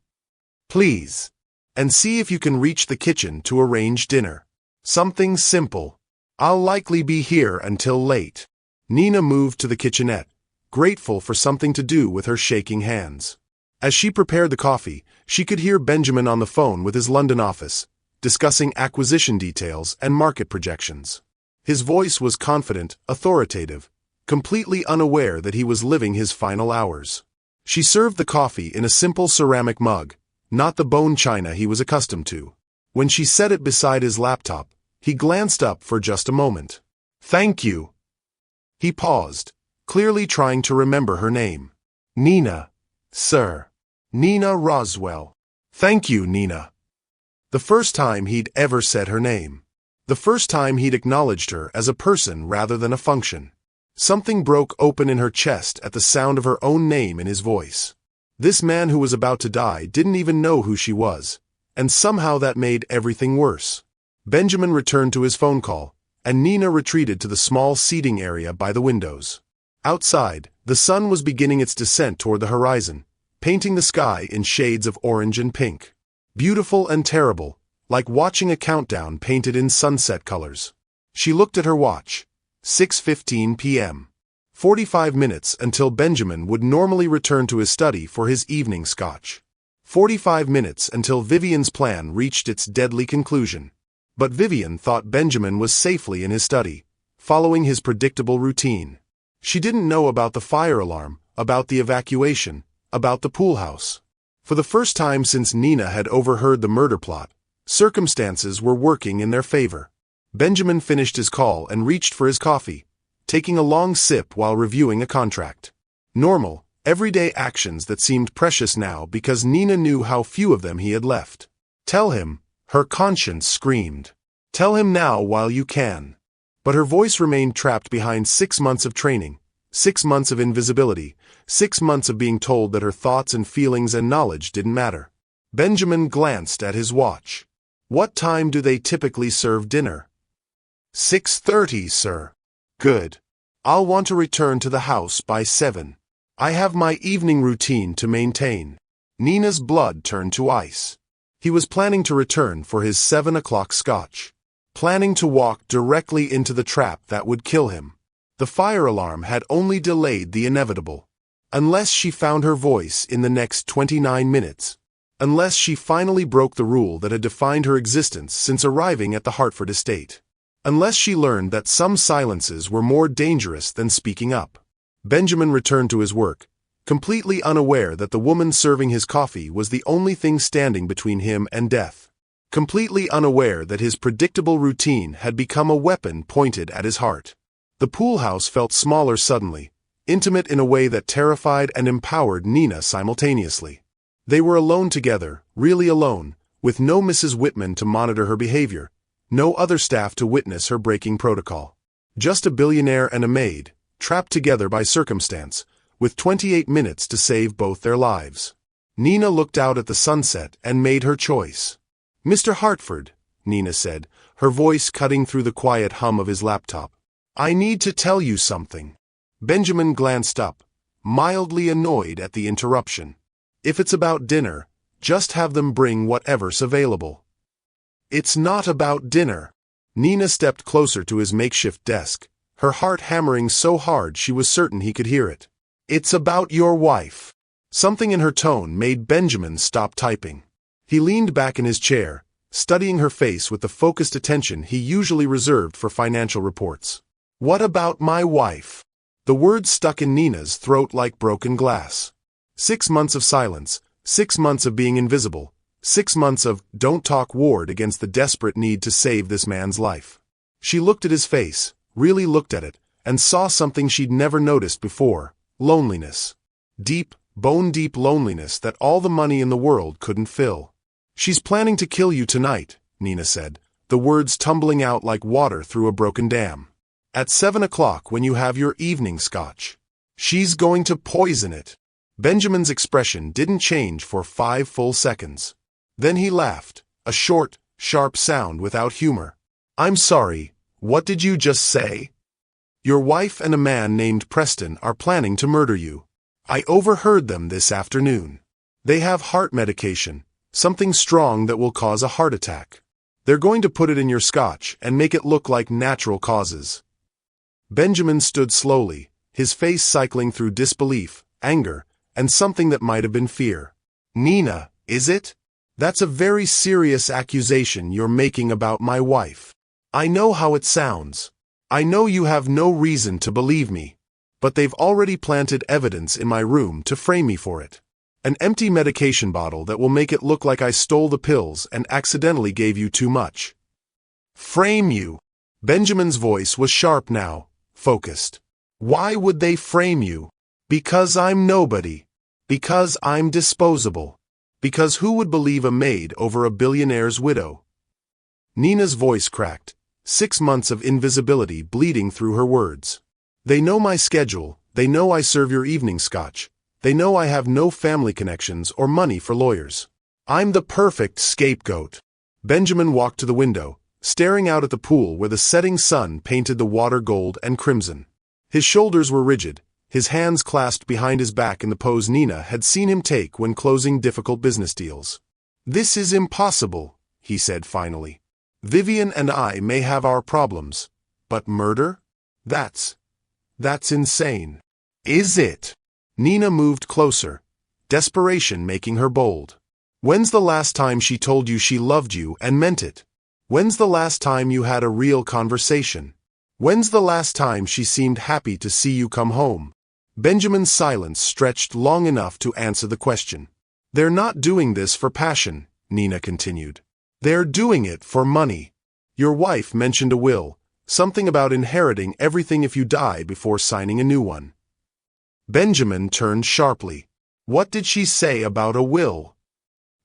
S1: Please. And see if you can reach the kitchen to arrange dinner. Something simple. I'll likely be here until late. Nina moved to the kitchenette, grateful for something to do with her shaking hands. As she prepared the coffee, she could hear Benjamin on the phone with his London office, discussing acquisition details and market projections. His voice was confident, authoritative, completely unaware that he was living his final hours. She served the coffee in a simple ceramic mug, not the bone china he was accustomed to. When she set it beside his laptop, he glanced up for just a moment. Thank you. He paused, clearly trying to remember her name. Nina. Sir. Nina Roswell. Thank you, Nina. The first time he'd ever said her name. The first time he'd acknowledged her as a person rather than a function. Something broke open in her chest at the sound of her own name in his voice. This man who was about to die didn't even know who she was, and somehow that made everything worse. Benjamin returned to his phone call, and Nina retreated to the small seating area by the windows. Outside, the sun was beginning its descent toward the horizon, painting the sky in shades of orange and pink. Beautiful and terrible, like watching a countdown painted in sunset colors. She looked at her watch. 6:15 p.m. 45 minutes until Benjamin would normally return to his study for his evening scotch. 45 minutes until Vivian's plan reached its deadly conclusion. But Vivian thought Benjamin was safely in his study, following his predictable routine. She didn't know about the fire alarm, about the evacuation, about the pool house. For the first time since Nina had overheard the murder plot, circumstances were working in their favor. Benjamin finished his call and reached for his coffee, taking a long sip while reviewing a contract. Normal, everyday actions that seemed precious now because Nina knew how few of them he had left. Tell him, her conscience screamed. Tell him now while you can. But her voice remained trapped behind 6 months of training, 6 months of invisibility, 6 months of being told that her thoughts and feelings and knowledge didn't matter. Benjamin glanced at his watch. What time do they typically serve dinner? 6:30, sir. Good. I'll want to return to the house by 7. I have my evening routine to maintain. Nina's blood turned to ice. He was planning to return for his 7 o'clock scotch. Planning to walk directly into the trap that would kill him. The fire alarm had only delayed the inevitable. Unless she found her voice in the next 29 minutes. Unless she finally broke the rule that had defined her existence since arriving at the Hartford estate. Unless she learned that some silences were more dangerous than speaking up. Benjamin returned to his work, completely unaware that the woman serving his coffee was the only thing standing between him and death. Completely unaware that his predictable routine had become a weapon pointed at his heart. The pool house felt smaller suddenly, intimate in a way that terrified and empowered Nina simultaneously. They were alone together, really alone, with no Mrs. Whitman to monitor her behavior. No other staff to witness her breaking protocol. Just a billionaire and a maid, trapped together by circumstance, with 28 minutes to save both their lives. Nina looked out at the sunset and made her choice. Mr. Hartford, Nina said, her voice cutting through the quiet hum of his laptop. I need to tell you something. Benjamin glanced up, mildly annoyed at the interruption. If it's about dinner, just have them bring whatever's available. It's not about dinner. Nina stepped closer to his makeshift desk, her heart hammering so hard she was certain he could hear it. It's about your wife. Something in her tone made Benjamin stop typing. He leaned back in his chair, studying her face with the focused attention he usually reserved for financial reports. What about my wife? The words stuck in Nina's throat like broken glass. 6 months of silence, 6 months of being invisible. 6 months of don't talk warred against the desperate need to save this man's life. She looked at his face, really looked at it, and saw something she'd never noticed before, loneliness. Deep, bone-deep loneliness that all the money in the world couldn't fill. She's planning to kill you tonight, Nina said, the words tumbling out like water through a broken dam. At 7 o'clock when you have your evening scotch. She's going to poison it. Benjamin's expression didn't change for 5 full seconds. Then he laughed, a short, sharp sound without humor. I'm sorry, what did you just say? Your wife and a man named Preston are planning to murder you. I overheard them this afternoon. They have heart medication, something strong that will cause a heart attack. They're going to put it in your scotch and make it look like natural causes. Benjamin stood slowly, his face cycling through disbelief, anger, and something that might have been fear. Nina, is it? That's a very serious accusation you're making about my wife. I know how it sounds. I know you have no reason to believe me. But they've already planted evidence in my room to frame me for it. An empty medication bottle that will make it look like I stole the pills and accidentally gave you too much. Frame you? Benjamin's voice was sharp now, focused. Why would they frame you? Because I'm nobody. Because I'm disposable. Because who would believe a maid over a billionaire's widow? Nina's voice cracked, 6 months of invisibility bleeding through her words. They know my schedule, they know I serve your evening scotch, they know I have no family connections or money for lawyers. I'm the perfect scapegoat. Benjamin walked to the window, staring out at the pool where the setting sun painted the water gold and crimson. His shoulders were rigid, his hands clasped behind his back in the pose Nina had seen him take when closing difficult business deals. This is impossible, he said finally. Vivian and I may have our problems, but murder? That's insane. Is it? Nina moved closer, desperation making her bold. When's the last time she told you she loved you and meant it? When's the last time you had a real conversation? When's the last time she seemed happy to see you come home? Benjamin's silence stretched long enough to answer the question. They're not doing this for passion, Nina continued. They're doing it for money. Your wife mentioned a will, something about inheriting everything if you die before signing a new one. Benjamin turned sharply. What did she say about a will?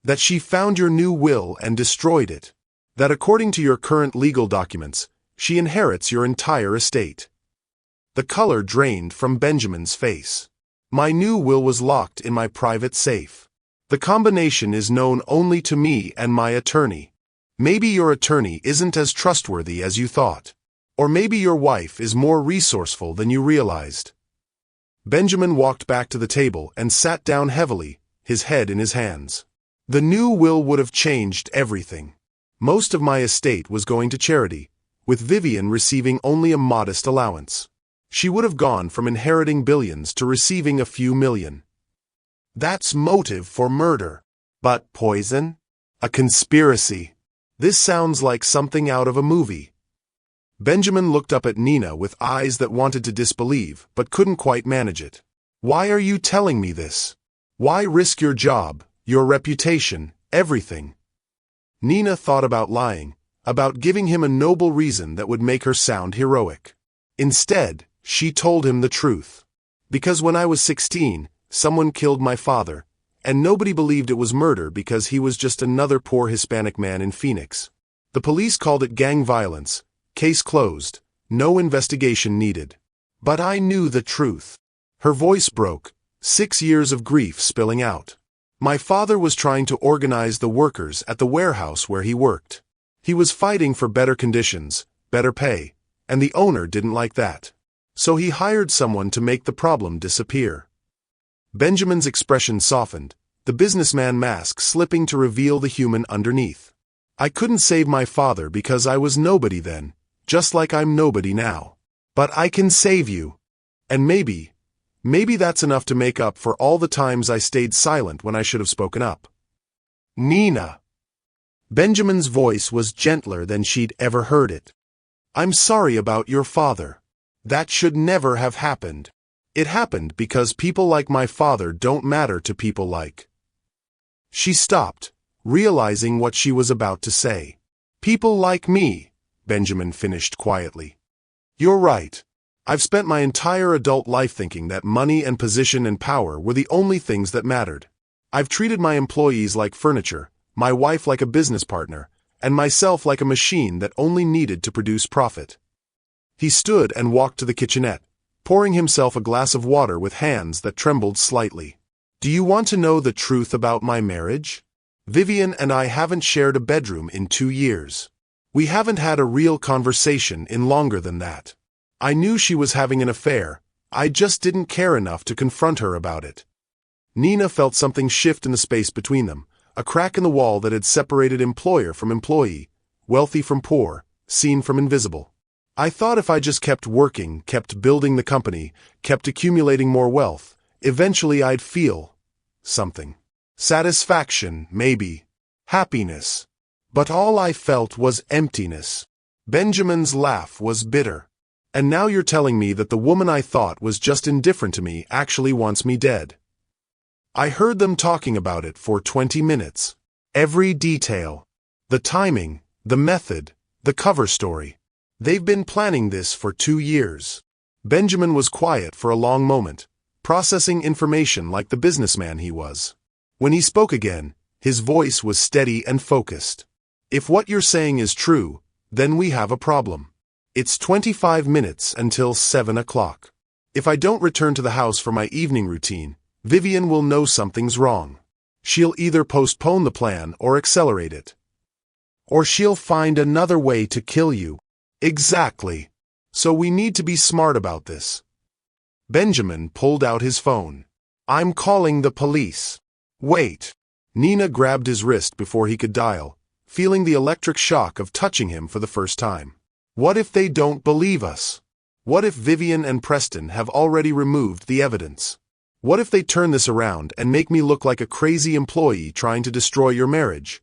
S1: That she found your new will and destroyed it. That according to your current legal documents, she inherits your entire estate. The color drained from Benjamin's face. My new will was locked in my private safe. The combination is known only to me and my attorney. Maybe your attorney isn't as trustworthy as you thought. Or maybe your wife is more resourceful than you realized. Benjamin walked back to the table and sat down heavily, his head in his hands. The new will would have changed everything. Most of my estate was going to charity, with Vivian receiving only a modest allowance. She would have gone from inheriting billions to receiving a few million. That's motive for murder. But poison? A conspiracy. This sounds like something out of a movie. Benjamin looked up at Nina with eyes that wanted to disbelieve, but couldn't quite manage it. Why are you telling me this? Why risk your job, your reputation, everything? Nina thought about lying, about giving him a noble reason that would make her sound heroic. Instead, she told him the truth. Because when I was 16, someone killed my father, and nobody believed it was murder because he was just another poor Hispanic man in Phoenix. The police called it gang violence, case closed, no investigation needed. But I knew the truth. Her voice broke, 6 years of grief spilling out. My father was trying to organize the workers at the warehouse where he worked. He was fighting for better conditions, better pay, and the owner didn't like that. So he hired someone to make the problem disappear. Benjamin's expression softened, the businessman mask slipping to reveal the human underneath. I couldn't save my father because I was nobody then, just like I'm nobody now. But I can save you. And maybe that's enough to make up for all the times I stayed silent when I should have spoken up. Nina. Benjamin's voice was gentler than she'd ever heard it. I'm sorry about your father. That should never have happened. It happened because people like my father don't matter to people like. She stopped, realizing what she was about to say. People like me, Benjamin finished quietly. You're right. I've spent my entire adult life thinking that money and position and power were the only things that mattered. I've treated my employees like furniture, my wife like a business partner, and myself like a machine that only needed to produce profit. He stood and walked to the kitchenette, pouring himself a glass of water with hands that trembled slightly. Do you want to know the truth about my marriage? Vivian and I haven't shared a bedroom in 2 years. We haven't had a real conversation in longer than that. I knew she was having an affair, I just didn't care enough to confront her about it. Nina felt something shift in the space between them, a crack in the wall that had separated employer from employee, wealthy from poor, seen from invisible. I thought if I just kept working, kept building the company, kept accumulating more wealth, eventually I'd feel something. Satisfaction, maybe. Happiness. But all I felt was emptiness. Benjamin's laugh was bitter. And now you're telling me that the woman I thought was just indifferent to me actually wants me dead. I heard them talking about it for 20 minutes. Every detail. The timing, the method, the cover story. They've been planning this for 2 years. Benjamin was quiet for a long moment, processing information like the businessman he was. When he spoke again, his voice was steady and focused. If what you're saying is true, then we have a problem. It's 25 minutes until 7 o'clock. If I don't return to the house for my evening routine, Vivian will know something's wrong. She'll either postpone the plan or accelerate it. Or she'll find another way to kill you. Exactly. So we need to be smart about this. Benjamin pulled out his phone. I'm calling the police. Wait. Nina grabbed his wrist before he could dial, feeling the electric shock of touching him for the first time. What if they don't believe us? What if Vivian and Preston have already removed the evidence? What if they turn this around and make me look like a crazy employee trying to destroy your marriage?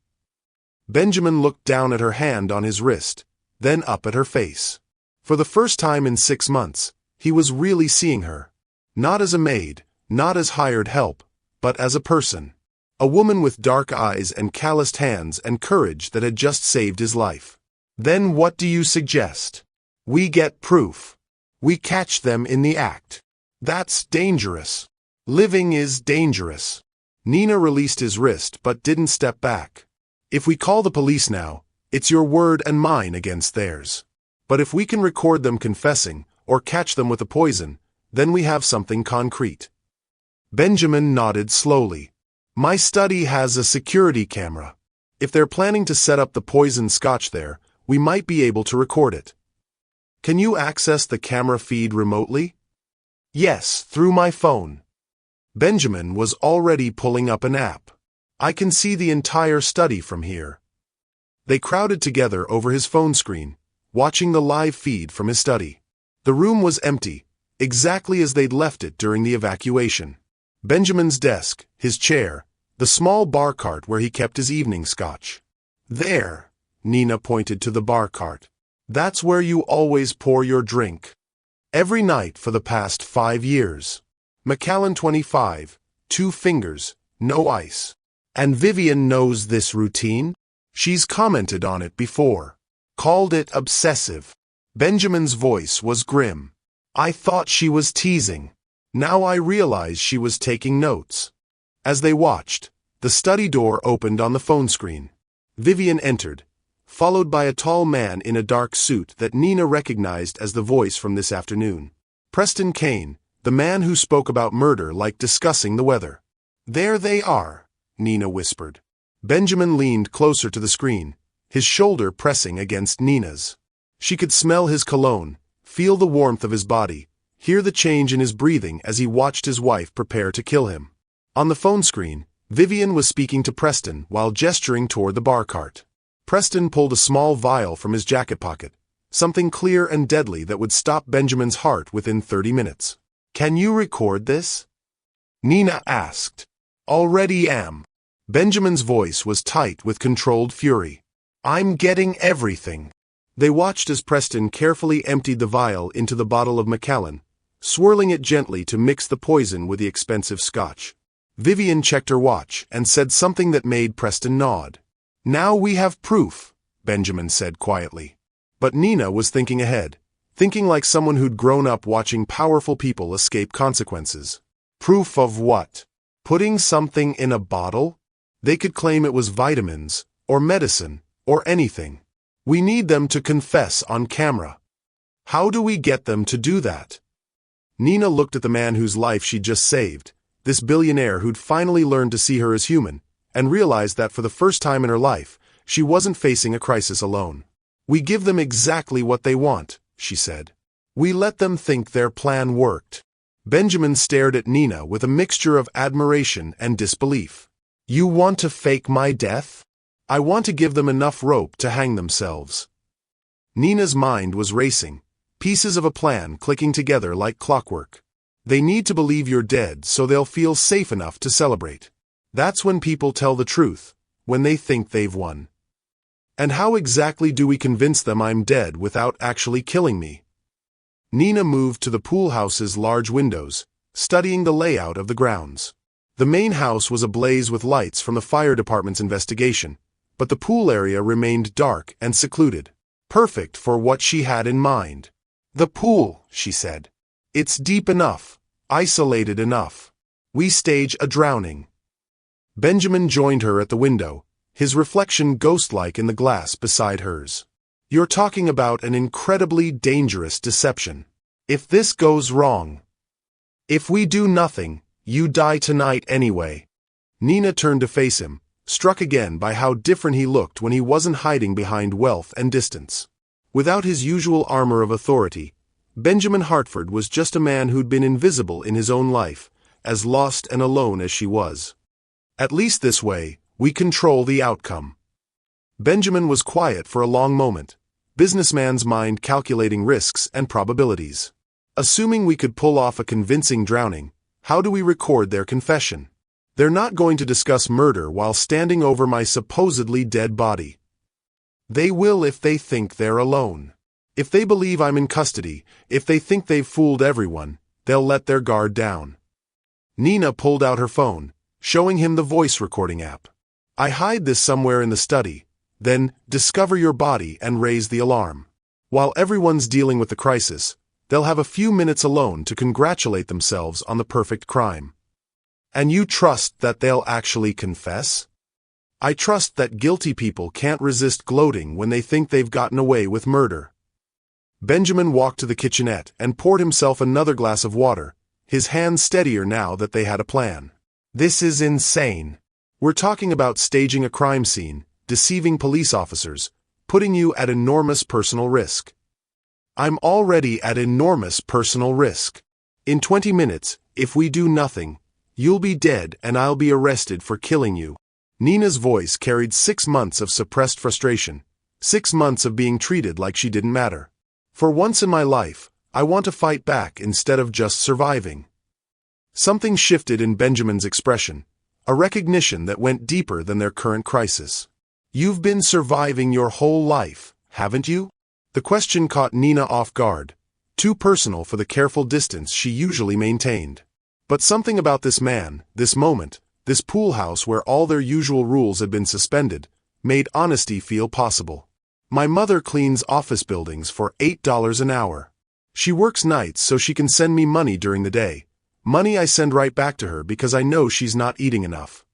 S1: Benjamin looked down at her hand on his wrist, then up at her face. For the first time in 6 months, he was really seeing her. Not as a maid, not as hired help, but as a person. A woman with dark eyes and calloused hands and courage that had just saved his life. Then what do you suggest? We get proof. We catch them in the act. That's dangerous. Living is dangerous. Nina released his wrist but didn't step back. If we call the police now, it's your word and mine against theirs. But if we can record them confessing, or catch them with the poison, then we have something concrete. Benjamin nodded slowly. My study has a security camera. If they're planning to set up the poisoned scotch there, we might be able to record it. Can you access the camera feed remotely? Yes, through my phone. Benjamin was already pulling up an app. I can see the entire study from here. They crowded together over his phone screen, watching the live feed from his study. The room was empty, exactly as they'd left it during the evacuation. Benjamin's desk, his chair, the small bar cart where he kept his evening scotch. There, Nina pointed to the bar cart. That's where you always pour your drink. Every night for the past 5 years. Macallan 25, 2 fingers, no ice. And Vivian knows this routine. She's commented on it before. Called it obsessive. Benjamin's voice was grim. I thought she was teasing. Now I realize she was taking notes. As they watched, the study door opened on the phone screen. Vivian entered, followed by a tall man in a dark suit that Nina recognized as the voice from this afternoon. Preston Kane, the man who spoke about murder like discussing the weather. There they are, Nina whispered. Benjamin leaned closer to the screen, his shoulder pressing against Nina's. She could smell his cologne, feel the warmth of his body, hear the change in his breathing as he watched his wife prepare to kill him. On the phone screen, Vivian was speaking to Preston while gesturing toward the bar cart. Preston pulled a small vial from his jacket pocket, something clear and deadly that would stop Benjamin's heart within 30 minutes. Can you record this? Nina asked. Already am. Benjamin's voice was tight with controlled fury. I'm getting everything. They watched as Preston carefully emptied the vial into the bottle of Macallan, swirling it gently to mix the poison with the expensive scotch. Vivian checked her watch and said something that made Preston nod. Now we have proof, Benjamin said quietly. But Nina was thinking ahead, thinking like someone who'd grown up watching powerful people escape consequences. Proof of what? Putting something in a bottle? They could claim it was vitamins, or medicine, or anything. We need them to confess on camera. How do we get them to do that? Nina looked at the man whose life she'd just saved, this billionaire who'd finally learned to see her as human, and realized that for the first time in her life, she wasn't facing a crisis alone. We give them exactly what they want, she said. We let them think their plan worked. Benjamin stared at Nina with a mixture of admiration and disbelief. You want to fake my death? I want to give them enough rope to hang themselves. Nina's mind was racing, pieces of a plan clicking together like clockwork. They need to believe you're dead so they'll feel safe enough to celebrate. That's when people tell the truth, when they think they've won. And how exactly do we convince them I'm dead without actually killing me? Nina moved to the pool house's large windows, studying the layout of the grounds. The main house was ablaze with lights from the fire department's investigation, but the pool area remained dark and secluded, perfect for what she had in mind. The pool, she said. It's deep enough, isolated enough. We stage a drowning. Benjamin joined her at the window, his reflection ghost-like in the glass beside hers. You're talking about an incredibly dangerous deception. If this goes wrong, if we do nothing, you die tonight anyway. Nina turned to face him, struck again by how different he looked when he wasn't hiding behind wealth and distance. Without his usual armor of authority, Benjamin Hartford was just a man who'd been invisible in his own life, as lost and alone as she was. At least this way, we control the outcome. Benjamin was quiet for a long moment, businessman's mind calculating risks and probabilities. Assuming we could pull off a convincing drowning, how do we record their confession? They're not going to discuss murder while standing over my supposedly dead body. They will if they think they're alone. If they believe I'm in custody, if they think they've fooled everyone, they'll let their guard down. Nina pulled out her phone, showing him the voice recording app. I hide this somewhere in the study, then discover your body and raise the alarm. While everyone's dealing with the crisis, they'll have a few minutes alone to congratulate themselves on the perfect crime. And you trust that they'll actually confess? I trust that guilty people can't resist gloating when they think they've gotten away with murder. Benjamin walked to the kitchenette and poured himself another glass of water, his hands steadier now that they had a plan. This is insane. We're talking about staging a crime scene, deceiving police officers, putting you at enormous personal risk. I'm already at enormous personal risk. In 20 minutes, if we do nothing, you'll be dead and I'll be arrested for killing you. Nina's voice carried 6 months of suppressed frustration, 6 months of being treated like she didn't matter. For once in my life, I want to fight back instead of just surviving. Something shifted in Benjamin's expression, a recognition that went deeper than their current crisis. You've been surviving your whole life, haven't you? The question caught Nina off guard, too personal for the careful distance she usually maintained. But something about this man, this moment, this pool house where all their usual rules had been suspended, made honesty feel possible. My mother cleans office buildings for $8 an hour. She works nights so she can send me money during the day, money I send right back to her because I know she's not eating enough.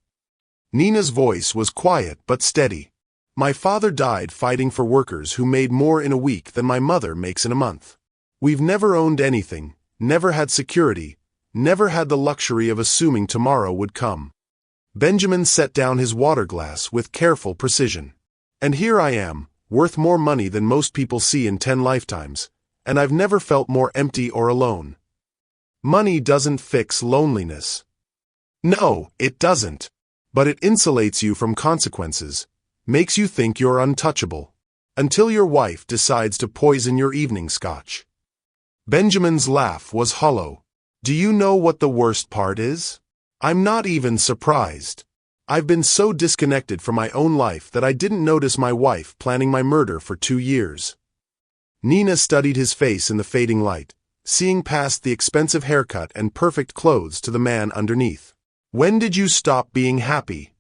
S1: Nina's voice was quiet but steady. My father died fighting for workers who made more in a week than my mother makes in a month. We've never owned anything, never had security, never had the luxury of assuming tomorrow would come. Benjamin set down his water glass with careful precision. And here I am, worth more money than most people see in 10 lifetimes, and I've never felt more empty or alone. Money doesn't fix loneliness. No, it doesn't. But it insulates you from consequences, makes you think you're untouchable, until your wife decides to poison your evening scotch. Benjamin's laugh was hollow. Do you know what the worst part is? I'm not even surprised. I've been so disconnected from my own life that I didn't notice my wife planning my murder for 2 years. Nina studied his face in the fading light, seeing past the expensive haircut and perfect clothes to the man underneath. When did you stop being happy?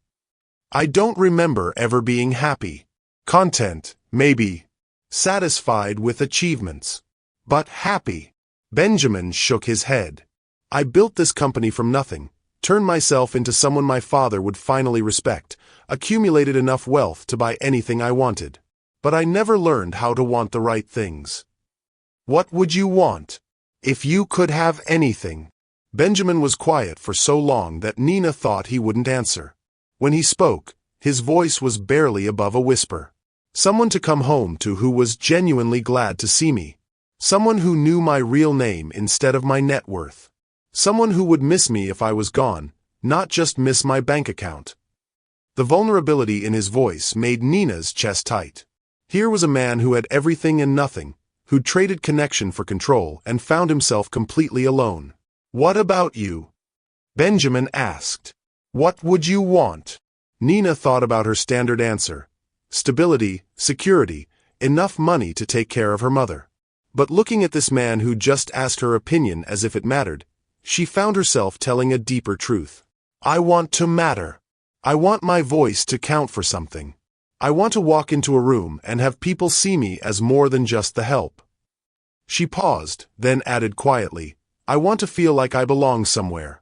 S1: I don't remember ever being happy. Content, maybe. Satisfied with achievements. But happy. Benjamin shook his head. I built this company from nothing, turned myself into someone my father would finally respect, accumulated enough wealth to buy anything I wanted. But I never learned how to want the right things. What would you want? If you could have anything. Benjamin was quiet for so long that Nina thought he wouldn't answer. When he spoke, his voice was barely above a whisper. Someone to come home to who was genuinely glad to see me. Someone who knew my real name instead of my net worth. Someone who would miss me if I was gone, not just miss my bank account. The vulnerability in his voice made Nina's chest tight. Here was a man who had everything and nothing, who'd traded connection for control and found himself completely alone. What about you? Benjamin asked. What would you want? Nina thought about her standard answer. Stability, security, enough money to take care of her mother. But looking at this man who just asked her opinion as if it mattered, she found herself telling a deeper truth. I want to matter. I want my voice to count for something. I want to walk into a room and have people see me as more than just the help. She paused, then added quietly, I want to feel like I belong somewhere.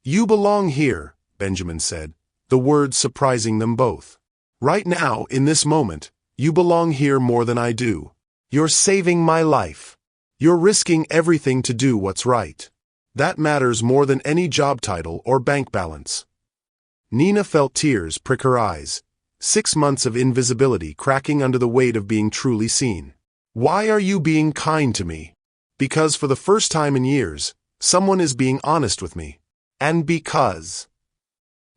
S1: You belong here, Benjamin said, the words surprising them both. Right now, in this moment, you belong here more than I do. You're saving my life. You're risking everything to do what's right. That matters more than any job title or bank balance. Nina felt tears prick her eyes. 6 months of invisibility cracking under the weight of being truly seen. Why are you being kind to me? Because for the first time in years, someone is being honest with me. And because...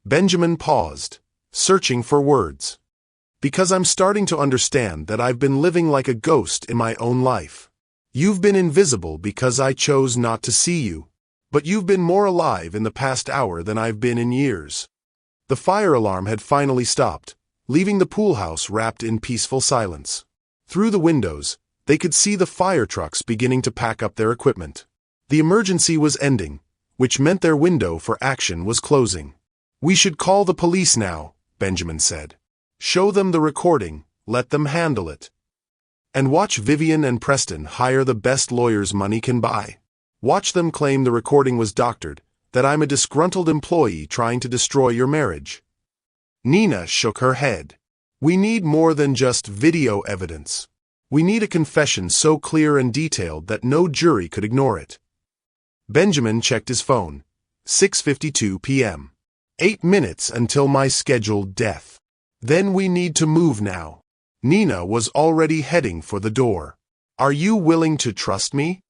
S1: Benjamin paused, searching for words. Because I'm starting to understand that I've been living like a ghost in my own life. You've been invisible because I chose not to see you. But you've been more alive in the past hour than I've been in years. The fire alarm had finally stopped, leaving the pool house wrapped in peaceful silence. Through the windows, they could see the fire trucks beginning to pack up their equipment. The emergency was ending, which meant their window for action was closing. We should call the police now, Benjamin said. Show them the recording, let them handle it. And watch Vivian and Preston hire the best lawyers money can buy. Watch them claim the recording was doctored, that I'm a disgruntled employee trying to destroy your marriage. Nina shook her head. We need more than just video evidence. We need a confession so clear and detailed that no jury could ignore it. Benjamin checked his phone. 6:52 p.m. 8 minutes until my scheduled death. Then we need to move now. Nina was already heading for the door. Are you willing to trust me?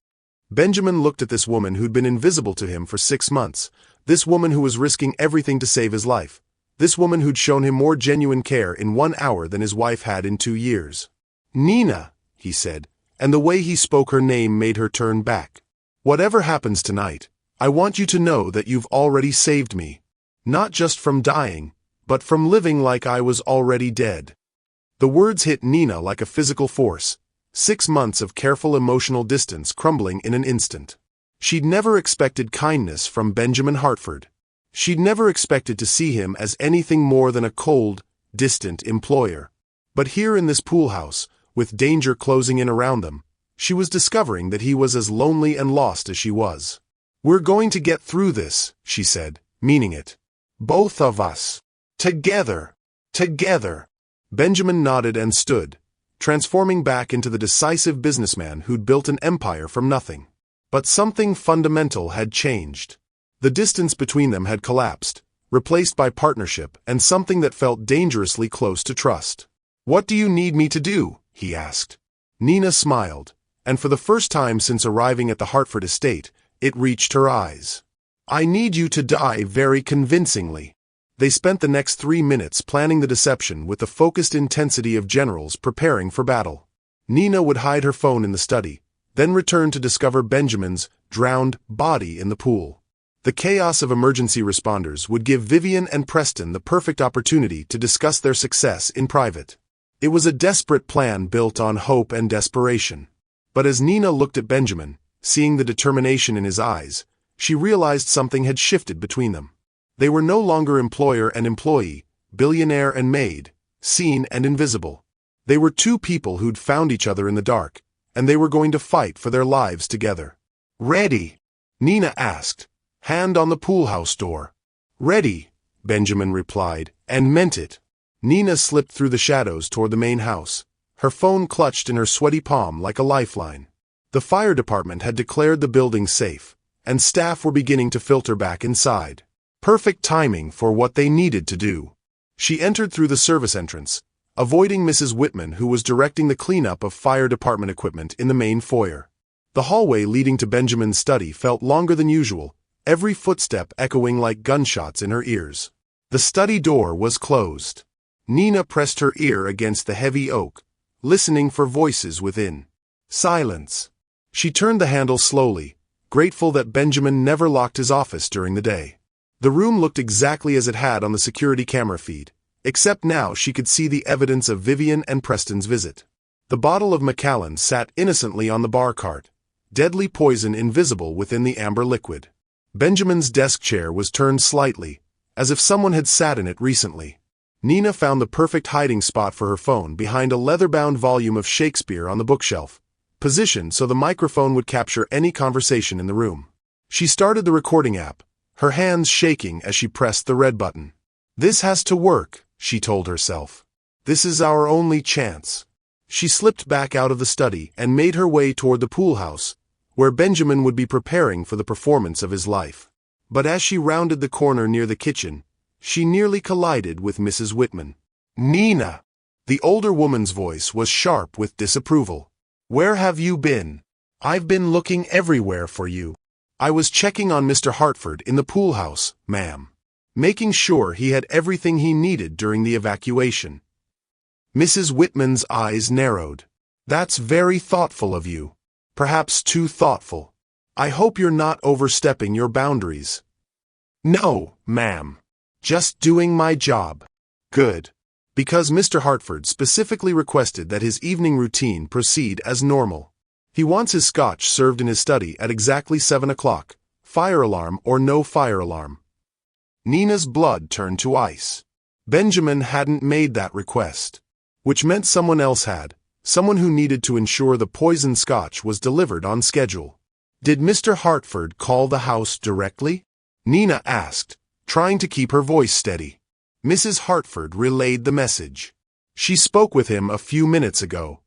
S1: Benjamin looked at this woman who'd been invisible to him for 6 months, this woman who was risking everything to save his life, this woman who'd shown him more genuine care in 1 hour than his wife had in 2 years. Nina, he said, and the way he spoke her name made her turn back. Whatever happens tonight, I want you to know that you've already saved me. Not just from dying, but from living like I was already dead. The words hit Nina like a physical force. 6 months of careful emotional distance crumbling in an instant. She'd never expected kindness from Benjamin Hartford. She'd never expected to see him as anything more than a cold, distant employer. But here in this pool house, with danger closing in around them, she was discovering that he was as lonely and lost as she was. We're going to get through this, she said, meaning it. Both of us. Together. Together. Benjamin nodded and stood, transforming back into the decisive businessman who'd built an empire from nothing. But something fundamental had changed. The distance between them had collapsed, replaced by partnership and something that felt dangerously close to trust. What do you need me to do? He asked. Nina smiled, and for the first time since arriving at the Hartford estate, it reached her eyes. I need you to die very convincingly. They spent the next 3 minutes planning the deception with the focused intensity of generals preparing for battle. Nina would hide her phone in the study, then return to discover Benjamin's drowned body in the pool. The chaos of emergency responders would give Vivian and Preston the perfect opportunity to discuss their success in private. It was a desperate plan built on hope and desperation. But as Nina looked at Benjamin, seeing the determination in his eyes, she realized something had shifted between them. They were no longer employer and employee, billionaire and maid, seen and invisible. They were two people who'd found each other in the dark, and they were going to fight for their lives together. Ready? Nina asked, hand on the pool house door. Ready, Benjamin replied, and meant it. Nina slipped through the shadows toward the main house, her phone clutched in her sweaty palm like a lifeline. The fire department had declared the building safe, and staff were beginning to filter back inside. Perfect timing for what they needed to do. She entered through the service entrance, avoiding Mrs. Whitman, who was directing the cleanup of fire department equipment in the main foyer. The hallway leading to Benjamin's study felt longer than usual, every footstep echoing like gunshots in her ears. The study door was closed. Nina pressed her ear against the heavy oak, listening for voices within. Silence. She turned the handle slowly, grateful that Benjamin never locked his office during the day. The room looked exactly as it had on the security camera feed, except now she could see the evidence of Vivian and Preston's visit. The bottle of Macallan sat innocently on the bar cart, deadly poison invisible within the amber liquid. Benjamin's desk chair was turned slightly, as if someone had sat in it recently. Nina found the perfect hiding spot for her phone behind a leather-bound volume of Shakespeare on the bookshelf, positioned so the microphone would capture any conversation in the room. She started the recording app, her hands shaking as she pressed the red button. This has to work, she told herself. This is our only chance. She slipped back out of the study and made her way toward the pool house, where Benjamin would be preparing for the performance of his life. But as she rounded the corner near the kitchen, she nearly collided with Mrs. Whitman. "Nina!" The older woman's voice was sharp with disapproval. "Where have you been? I've been looking everywhere for you." "I was checking on Mr. Hartford in the pool house, ma'am. Making sure he had everything he needed during the evacuation." Mrs. Whitman's eyes narrowed. "That's very thoughtful of you. Perhaps too thoughtful. I hope you're not overstepping your boundaries." "No, ma'am. Just doing my job." "Good. Because Mr. Hartford specifically requested that his evening routine proceed as normal. He wants his scotch served in his study at exactly 7 o'clock, fire alarm or no fire alarm." Nina's blood turned to ice. Benjamin hadn't made that request. Which meant someone else had, someone who needed to ensure the poisoned scotch was delivered on schedule. "Did Mr. Hartford call the house directly?" Nina asked, trying to keep her voice steady. Mrs. Hartford relayed the message. "She spoke with him a few minutes ago."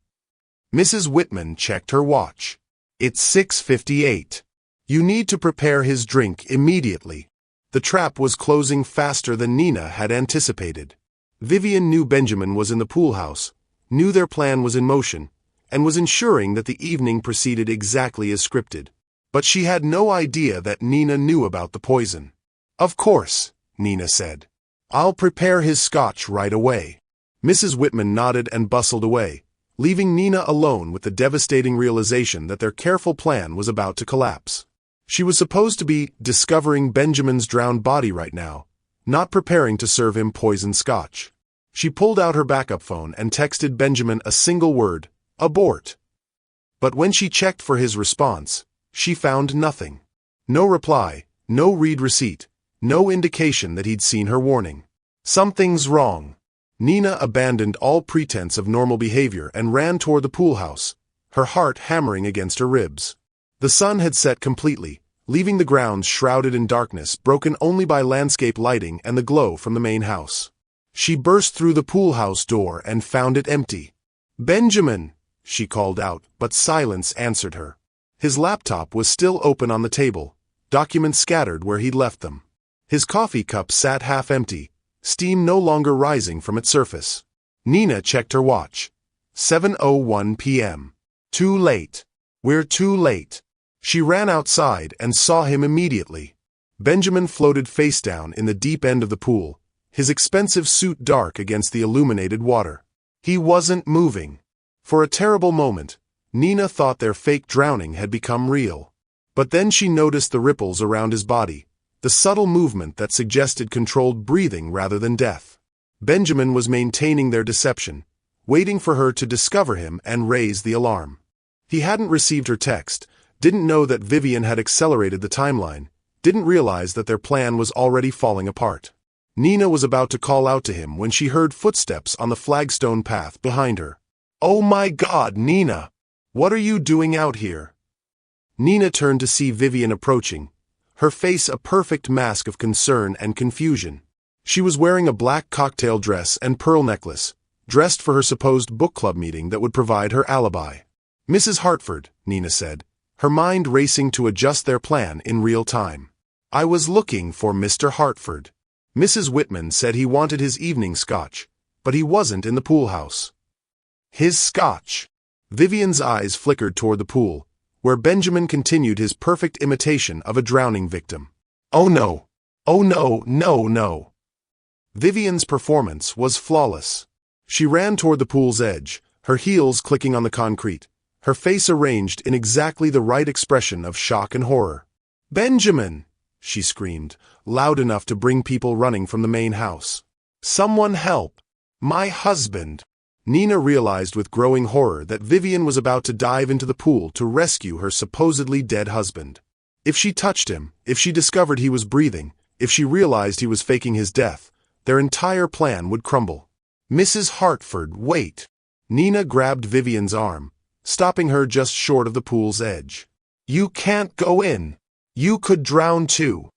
S1: Mrs. Whitman checked her watch. "It's 6:58. You need to prepare his drink immediately." The trap was closing faster than Nina had anticipated. Vivian knew Benjamin was in the pool house, knew their plan was in motion, and was ensuring that the evening proceeded exactly as scripted. But she had no idea that Nina knew about the poison. "Of course," Nina said. "I'll prepare his scotch right away." Mrs. Whitman nodded and bustled away, leaving Nina alone with the devastating realization that their careful plan was about to collapse. She was supposed to be discovering Benjamin's drowned body right now, not preparing to serve him poisoned scotch. She pulled out her backup phone and texted Benjamin a single word, "Abort." But when she checked for his response, she found nothing. No reply, no read receipt, no indication that he'd seen her warning. Something's wrong. Nina abandoned all pretense of normal behavior and ran toward the pool house, her heart hammering against her ribs. The sun had set completely, leaving the grounds shrouded in darkness, broken only by landscape lighting and the glow from the main house. She burst through the pool house door and found it empty. "Benjamin!" she called out, but silence answered her. His laptop was still open on the table, documents scattered where he'd left them. His coffee cup sat half empty, steam no longer rising from its surface. Nina checked her watch. 7:01 p.m. Too late. We're too late. She ran outside and saw him immediately. Benjamin floated face down in the deep end of the pool, his expensive suit dark against the illuminated water. He wasn't moving. For a terrible moment, Nina thought their fake drowning had become real. But then she noticed the ripples around his body, the subtle movement that suggested controlled breathing rather than death. Benjamin was maintaining their deception, waiting for her to discover him and raise the alarm. He hadn't received her text, didn't know that Vivian had accelerated the timeline, didn't realize that their plan was already falling apart. Nina was about to call out to him when she heard footsteps on the flagstone path behind her. "Oh my God, Nina! What are you doing out here?" Nina turned to see Vivian approaching, her face a perfect mask of concern and confusion. She was wearing a black cocktail dress and pearl necklace, dressed for her supposed book club meeting that would provide her alibi. "Mrs. Hartford," Nina said, her mind racing to adjust their plan in real time. "I was looking for Mr. Hartford. Mrs. Whitman said he wanted his evening scotch, but he wasn't in the pool house." "His scotch." Vivian's eyes flickered toward the pool, where Benjamin continued his perfect imitation of a drowning victim. "Oh no! Oh no, no, no!" Vivian's performance was flawless. She ran toward the pool's edge, her heels clicking on the concrete, her face arranged in exactly the right expression of shock and horror. "Benjamin!" she screamed, loud enough to bring people running from the main house. "Someone help! My husband!" Nina realized with growing horror that Vivian was about to dive into the pool to rescue her supposedly dead husband. If she touched him, if she discovered he was breathing, if she realized he was faking his death, their entire plan would crumble. "Mrs. Hartford, wait!" Nina grabbed Vivian's arm, stopping her just short of the pool's edge. "You can't go in. You could drown too."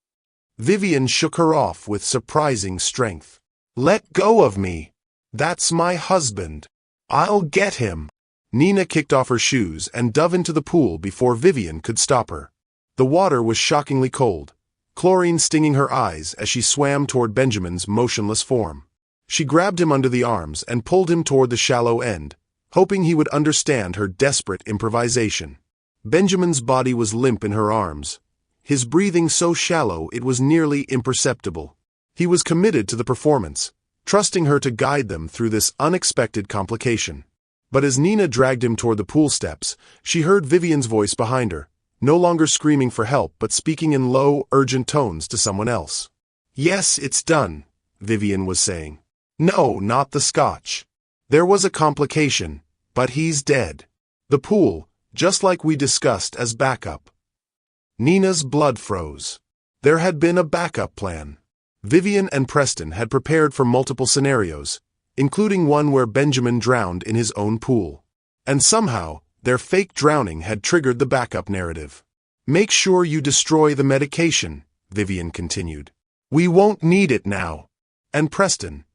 S1: Vivian shook her off with surprising strength. "Let go of me. That's my husband. I'll get him." Nina kicked off her shoes and dove into the pool before Vivian could stop her. The water was shockingly cold, chlorine stinging her eyes as she swam toward Benjamin's motionless form. She grabbed him under the arms and pulled him toward the shallow end, hoping he would understand her desperate improvisation. Benjamin's body was limp in her arms, his breathing so shallow it was nearly imperceptible. He was committed to the performance, trusting her to guide them through this unexpected complication. But as Nina dragged him toward the pool steps, she heard Vivian's voice behind her, no longer screaming for help but speaking in low, urgent tones to someone else. "Yes, it's done," Vivian was saying. "No, not the scotch. There was a complication, but he's dead. The pool, just like we discussed as backup." Nina's blood froze. There had been a backup plan. Vivian and Preston had prepared for multiple scenarios, including one where Benjamin drowned in his own pool. And somehow, their fake drowning had triggered the backup narrative. "Make sure you destroy the medication," Vivian continued. "We won't need it now." And Preston,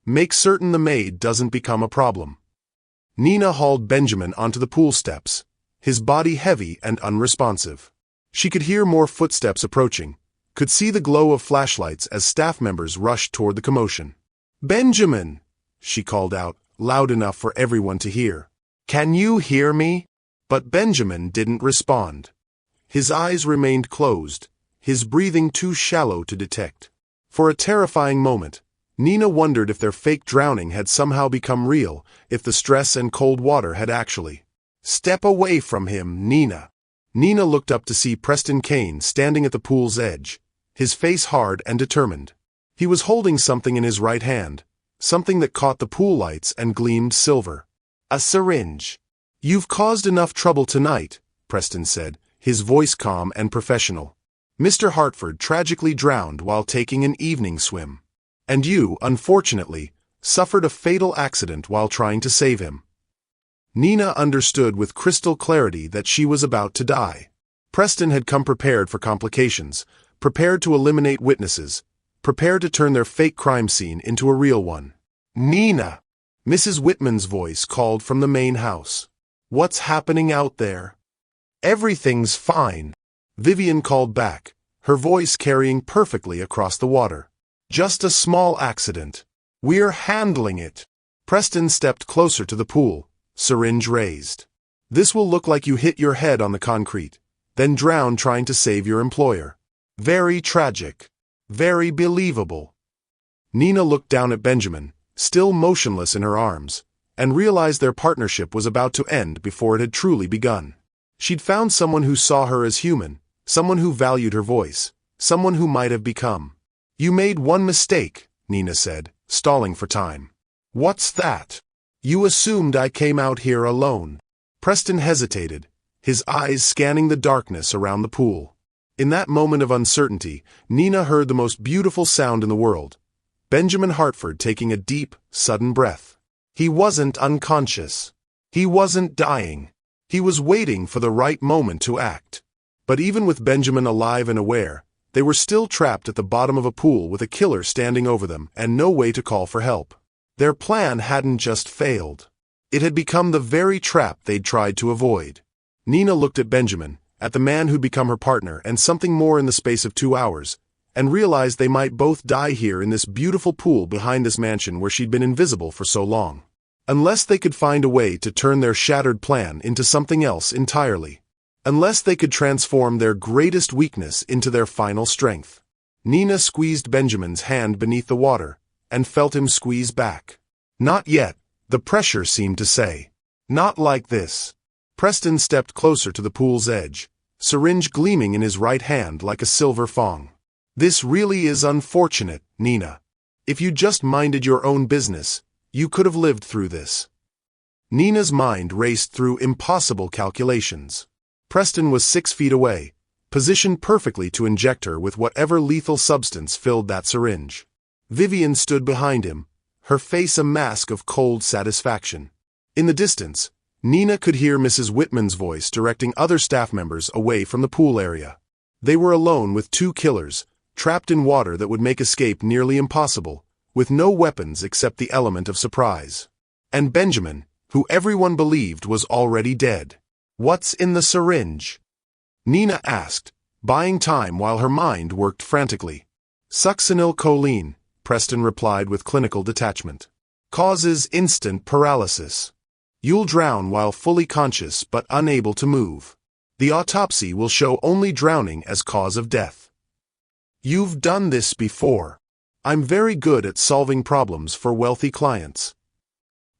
S1: "Make certain the maid doesn't become a problem." Nina hauled Benjamin onto the pool steps, his body heavy and unresponsive. She could hear more footsteps approaching, could see the glow of flashlights as staff members rushed toward the commotion. "Benjamin!" she called out, loud enough for everyone to hear. "Can you hear me?" But Benjamin didn't respond. His eyes remained closed, his breathing too shallow to detect. For a terrifying moment, Nina wondered if their fake drowning had somehow become real, if the stress and cold water had actually. "Step away from him, Nina." Nina looked up to see Preston Kane standing at the pool's edge, his face hard and determined. He was holding something in his right hand, something that caught the pool lights and gleamed silver. "A syringe." "You've caused enough trouble tonight," Preston said, his voice calm and professional. "Mr. Hartford tragically drowned while taking an evening swim. And you, unfortunately, suffered a fatal accident while trying to save him." Nina understood with crystal clarity that she was about to die. Preston had come prepared for complications, prepared to eliminate witnesses, prepared to turn their fake crime scene into a real one. "Nina!" Mrs. Whitman's voice called from the main house. "What's happening out there?" "Everything's fine," Vivian called back, her voice carrying perfectly across the water. "Just a small accident. We're handling it." Preston stepped closer to the pool, syringe raised. "This will look like you hit your head on the concrete, then drowned trying to save your employer. Very tragic. Very believable." Nina looked down at Benjamin, still motionless in her arms, and realized their partnership was about to end before it had truly begun. She'd found someone who saw her as human, someone who valued her voice, someone who might have become. "You made one mistake," Nina said, stalling for time. "What's that?" "You assumed I came out here alone." Preston hesitated, his eyes scanning the darkness around the pool. In that moment of uncertainty, Nina heard the most beautiful sound in the world: Benjamin Hartford taking a deep, sudden breath. He wasn't unconscious. He wasn't dying. He was waiting for the right moment to act. But even with Benjamin alive and aware, they were still trapped at the bottom of a pool with a killer standing over them and no way to call for help. Their plan hadn't just failed. It had become the very trap they'd tried to avoid. Nina looked at Benjamin, at the man who'd become her partner and something more in the space of 2 hours, and realized they might both die here in this beautiful pool behind this mansion where she'd been invisible for so long. Unless they could find a way to turn their shattered plan into something else entirely. Unless they could transform their greatest weakness into their final strength. Nina squeezed Benjamin's hand beneath the water, and felt him squeeze back. "Not yet," the pressure seemed to say. "Not like this." Preston stepped closer to the pool's edge, syringe gleaming in his right hand like a silver fong. "This really is unfortunate, Nina. If you just minded your own business, you could have lived through this." Nina's mind raced through impossible calculations. Preston was 6 feet away, positioned perfectly to inject her with whatever lethal substance filled that syringe. Vivian stood behind him, her face a mask of cold satisfaction. In the distance, Nina could hear Mrs. Whitman's voice directing other staff members away from the pool area. They were alone with 2 killers, trapped in water that would make escape nearly impossible, with no weapons except the element of surprise. And Benjamin, who everyone believed was already dead. "What's in the syringe?" Nina asked, buying time while her mind worked frantically. Succinylcholine, Preston replied with clinical detachment. Causes instant paralysis. You'll drown while fully conscious but unable to move. The autopsy will show only drowning as cause of death. You've done this before. I'm very good at solving problems for wealthy clients.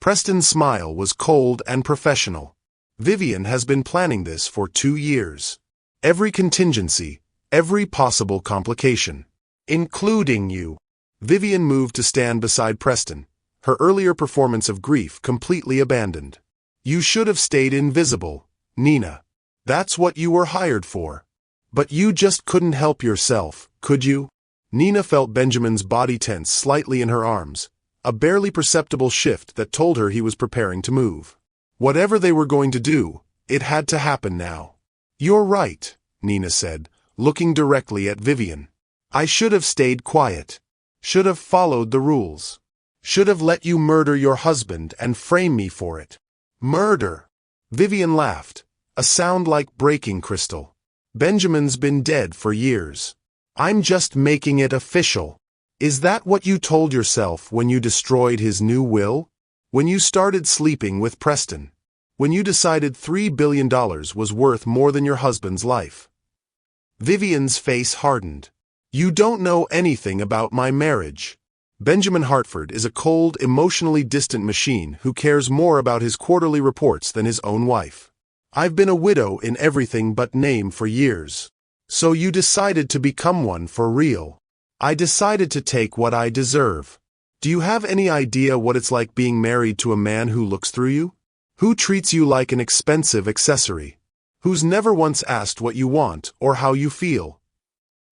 S1: Preston's smile was cold and professional. Vivian has been planning this for 2 years. Every contingency, every possible complication. Including you. Vivian moved to stand beside Preston, her earlier performance of grief completely abandoned. You should have stayed invisible, Nina. That's what you were hired for. But you just couldn't help yourself, could you? Nina felt Benjamin's body tense slightly in her arms, a barely perceptible shift that told her he was preparing to move. Whatever they were going to do, it had to happen now. You're right, Nina said, looking directly at Vivian. I should have stayed quiet. Should have followed the rules. Should have let you murder your husband and frame me for it. Murder! Vivian laughed, a sound like breaking crystal. Benjamin's been dead for years. I'm just making it official. Is that what you told yourself when you destroyed his new will? When you started sleeping with Preston? When you decided $3 billion was worth more than your husband's life? Vivian's face hardened. You don't know anything about my marriage. Benjamin Hartford is a cold, emotionally distant machine who cares more about his quarterly reports than his own wife. I've been a widow in everything but name for years. So you decided to become one for real. I decided to take what I deserve. Do you have any idea what it's like being married to a man who looks through you? Who treats you like an expensive accessory? Who's never once asked what you want or how you feel?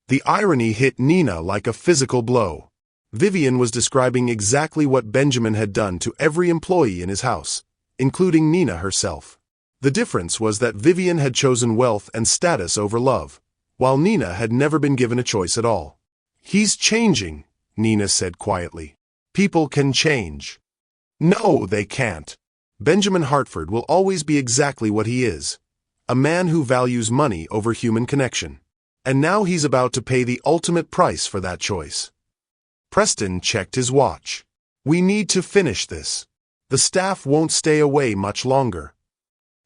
S1: The irony hit Nina like a physical blow. Vivian was describing exactly what Benjamin had done to every employee in his house, including Nina herself. The difference was that Vivian had chosen wealth and status over love, while Nina had never been given a choice at all. He's changing, Nina said quietly. People can change. No, they can't. Benjamin Hartford will always be exactly what he is, a man who values money over human connection. And now he's about to pay the ultimate price for that choice. Preston checked his watch. We need to finish this. The staff won't stay away much longer.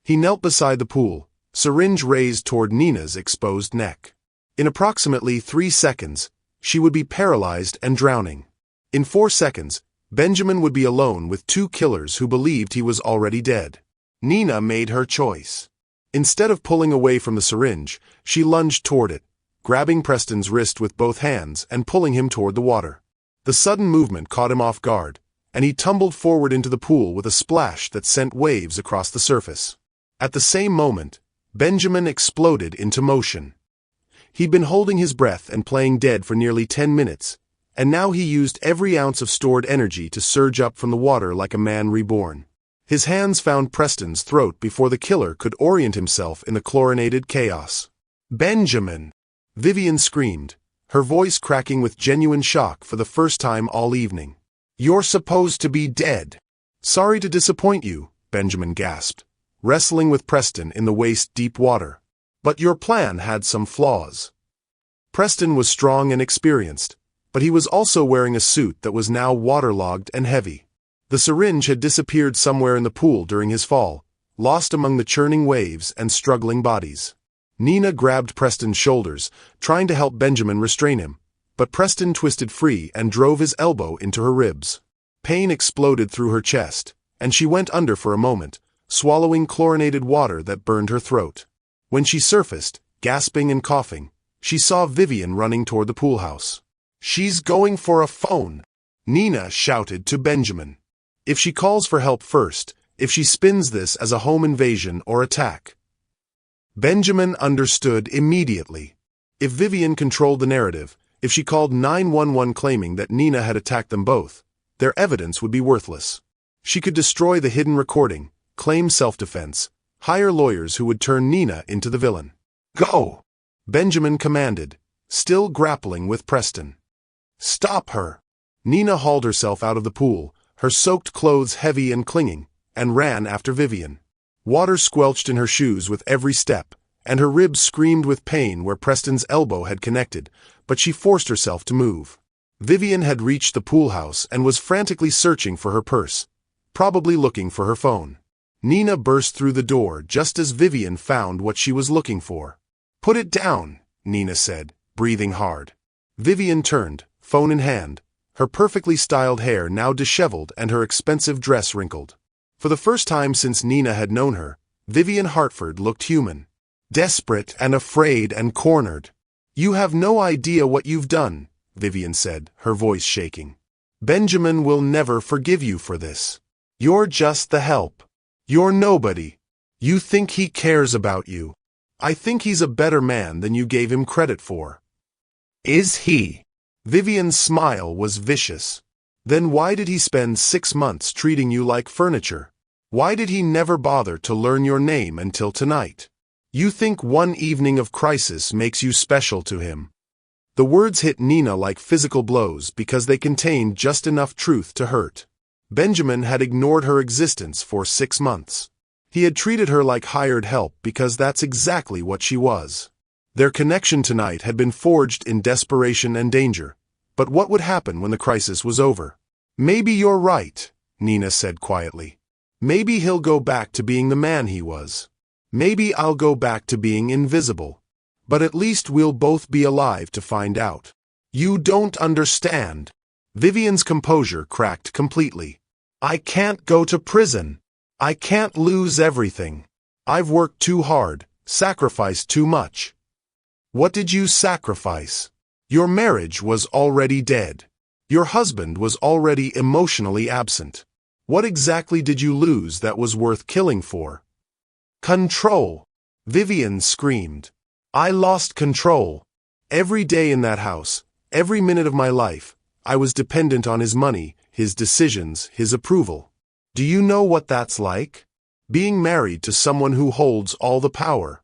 S1: He knelt beside the pool, syringe raised toward Nina's exposed neck. In approximately 3 seconds, she would be paralyzed and drowning. In 4 seconds, Benjamin would be alone with 2 killers who believed he was already dead. Nina made her choice. Instead of pulling away from the syringe, she lunged toward it, grabbing Preston's wrist with both hands and pulling him toward the water. The sudden movement caught him off guard, and he tumbled forward into the pool with a splash that sent waves across the surface. At the same moment, Benjamin exploded into motion. He'd been holding his breath and playing dead for nearly 10 minutes, and now he used every ounce of stored energy to surge up from the water like a man reborn. His hands found Preston's throat before the killer could orient himself in the chlorinated chaos. Benjamin! Vivian screamed, her voice cracking with genuine shock for the first time all evening. You're supposed to be dead. Sorry to disappoint you, Benjamin gasped, wrestling with Preston in the waist-deep water. But your plan had some flaws. Preston was strong and experienced, but he was also wearing a suit that was now waterlogged and heavy. The syringe had disappeared somewhere in the pool during his fall, lost among the churning waves and struggling bodies. Nina grabbed Preston's shoulders, trying to help Benjamin restrain him, but Preston twisted free and drove his elbow into her ribs. Pain exploded through her chest, and she went under for a moment, swallowing chlorinated water that burned her throat. When she surfaced, gasping and coughing, she saw Vivian running toward the pool house. She's going for a phone, Nina shouted to Benjamin. If she calls for help first, if she spins this as a home invasion or attack. Benjamin understood immediately. If Vivian controlled the narrative, if she called 911 claiming that Nina had attacked them both, their evidence would be worthless. She could destroy the hidden recording, claim self-defense, hire lawyers who would turn Nina into the villain. Go! Benjamin commanded, still grappling with Preston. Stop her! Nina hauled herself out of the pool, her soaked clothes heavy and clinging, and ran after Vivian. Water squelched in her shoes with every step, and her ribs screamed with pain where Preston's elbow had connected, but she forced herself to move. Vivian had reached the pool house and was frantically searching for her purse, probably looking for her phone. Nina burst through the door just as Vivian found what she was looking for. "Put it down," Nina said, breathing hard. Vivian turned, phone in hand, her perfectly styled hair now disheveled and her expensive dress wrinkled. For the first time since Nina had known her, Vivian Hartford looked human. Desperate and afraid and cornered. "You have no idea what you've done," Vivian said, her voice shaking. "Benjamin will never forgive you for this. You're just the help. You're nobody. You think he cares about you. I think he's a better man than you gave him credit for." "Is he?" Vivian's smile was vicious. "Then why did he spend 6 months treating you like furniture? Why did he never bother to learn your name until tonight? You think one evening of crisis makes you special to him." The words hit Nina like physical blows because they contained just enough truth to hurt. Benjamin had ignored her existence for 6 months. He had treated her like hired help because that's exactly what she was. Their connection tonight had been forged in desperation and danger. But what would happen when the crisis was over? "Maybe you're right," Nina said quietly. "Maybe he'll go back to being the man he was. Maybe I'll go back to being invisible. But at least we'll both be alive to find out." "You don't understand." Vivian's composure cracked completely. "I can't go to prison. I can't lose everything. I've worked too hard, sacrificed too much." "What did you sacrifice? Your marriage was already dead. Your husband was already emotionally absent. What exactly did you lose that was worth killing for?" "Control," Vivian screamed. "I lost control. Every day in that house, every minute of my life, I was dependent on his money, his decisions, his approval. Do you know what that's like? Being married to someone who holds all the power."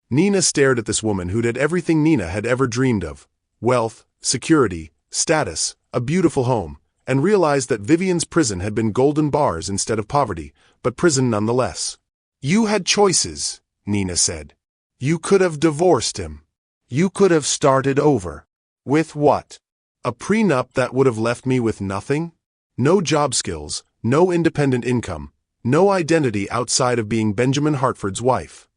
S1: Nina stared at this woman who'd had everything Nina had ever dreamed of: wealth, security, status, a beautiful home, and realized that Vivian's prison had been golden bars instead of poverty, but prison nonetheless. "You had choices," Nina said. "You could have divorced him. You could have started over." "With what? A prenup that would have left me with nothing? No job skills, no independent income, no identity outside of being Benjamin Hartford's wife."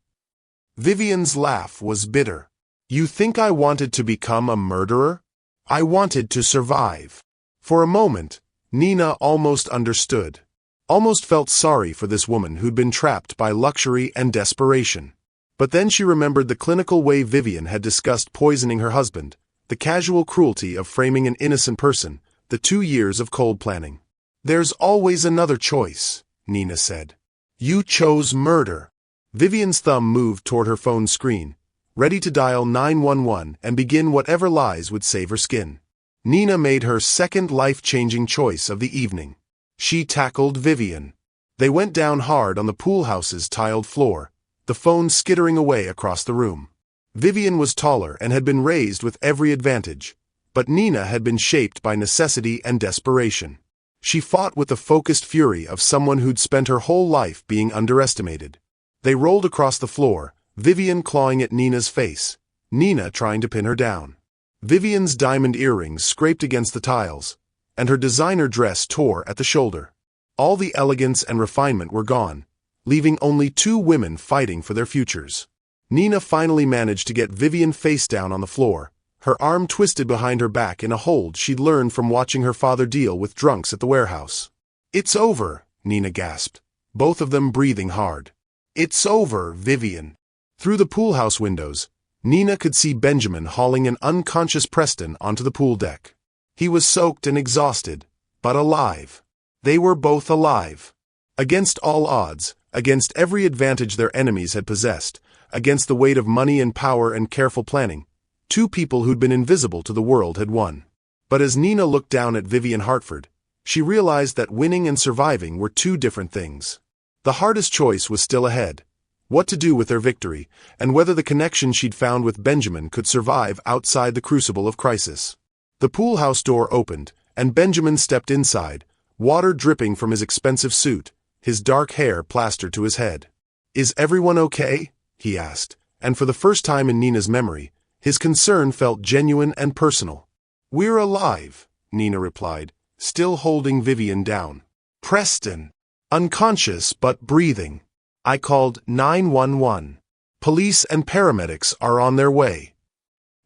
S1: Vivian's laugh was bitter. "You think I wanted to become a murderer? I wanted to survive." For a moment, Nina almost understood. Almost felt sorry for this woman who'd been trapped by luxury and desperation. But then she remembered the clinical way Vivian had discussed poisoning her husband, the casual cruelty of framing an innocent person, the 2 years of cold planning. "There's always another choice," Nina said. "You chose murder." Vivian's thumb moved toward her phone's screen, ready to dial 911 and begin whatever lies would save her skin. Nina made her second life-changing choice of the evening. She tackled Vivian. They went down hard on the pool house's tiled floor, the phone skittering away across the room. Vivian was taller and had been raised with every advantage, but Nina had been shaped by necessity and desperation. She fought with the focused fury of someone who'd spent her whole life being underestimated. They rolled across the floor, Vivian clawing at Nina's face, Nina trying to pin her down. Vivian's diamond earrings scraped against the tiles, and her designer dress tore at the shoulder. All the elegance and refinement were gone, leaving only 2 women fighting for their futures. Nina finally managed to get Vivian face down on the floor, her arm twisted behind her back in a hold she'd learned from watching her father deal with drunks at the warehouse. "It's over," Nina gasped, both of them breathing hard. "It's over, Vivian." Through the pool house windows, Nina could see Benjamin hauling an unconscious Preston onto the pool deck. He was soaked and exhausted, but alive. They were both alive. Against all odds, against every advantage their enemies had possessed, against the weight of money and power and careful planning, 2 people who'd been invisible to the world had won. But as Nina looked down at Vivian Hartford, she realized that winning and surviving were 2 different things. The hardest choice was still ahead: what to do with their victory, and whether the connection she'd found with Benjamin could survive outside the crucible of crisis. The pool house door opened, and Benjamin stepped inside, water dripping from his expensive suit, his dark hair plastered to his head. "Is everyone okay?" he asked, and for the first time in Nina's memory, his concern felt genuine and personal. "We're alive," Nina replied, still holding Vivian down. "Preston. Unconscious but breathing. I called 911. Police and paramedics are on their way."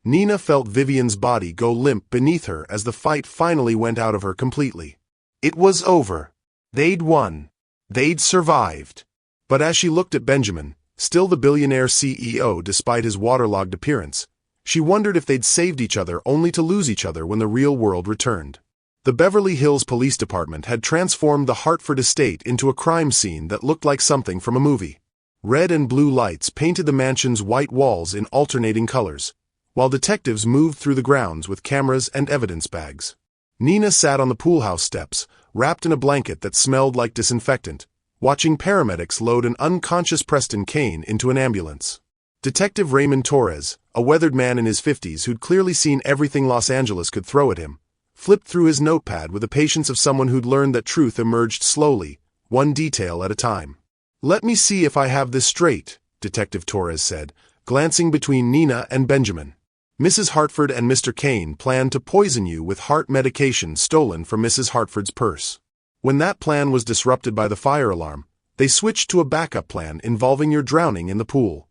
S1: Nina felt Vivian's body go limp beneath her as the fight finally went out of her completely. It was over. They'd won. They'd survived. But as she looked at Benjamin, still the billionaire CEO despite his waterlogged appearance, she wondered if they'd saved each other only to lose each other when the real world returned. The Beverly Hills Police Department had transformed the Hartford estate into a crime scene that looked like something from a movie. Red and blue lights painted the mansion's white walls in alternating colors, while detectives moved through the grounds with cameras and evidence bags. Nina sat on the poolhouse steps, wrapped in a blanket that smelled like disinfectant, watching paramedics load an unconscious Preston Kane into an ambulance. Detective Raymond Torres, a weathered man in his 50s who'd clearly seen everything Los Angeles could throw at him, flipped through his notepad with the patience of someone who'd learned that truth emerged slowly, one detail at a time. "Let me see if I have this straight," Detective Torres said, glancing between Nina and Benjamin. "Mrs. Hartford and Mr. Kane planned to poison you with heart medication stolen from Mrs. Hartford's purse. When that plan was disrupted by the fire alarm, they switched to a backup plan involving your drowning in the pool."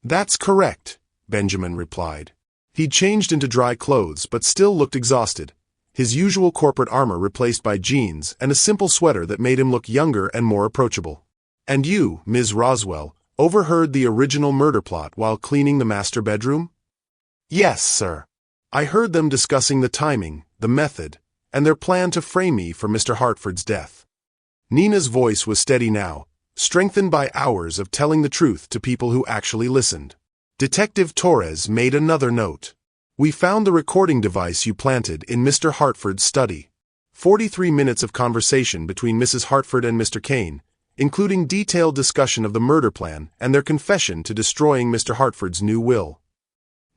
S1: "That's correct," Benjamin replied. He'd changed into dry clothes but still looked exhausted, his usual corporate armor replaced by jeans and a simple sweater that made him look younger and more approachable. "And you, Ms. Roswell, overheard the original murder plot while cleaning the master bedroom?" "Yes, sir. I heard them discussing the timing, the method, and their plan to frame me for Mr. Hartford's death." Nina's voice was steady now, strengthened by hours of telling the truth to people who actually listened. Detective Torres made another note. "We found the recording device you planted in Mr. Hartford's study. 43 minutes of conversation between Mrs. Hartford and Mr. Kane, including detailed discussion of the murder plan and their confession to destroying Mr. Hartford's new will."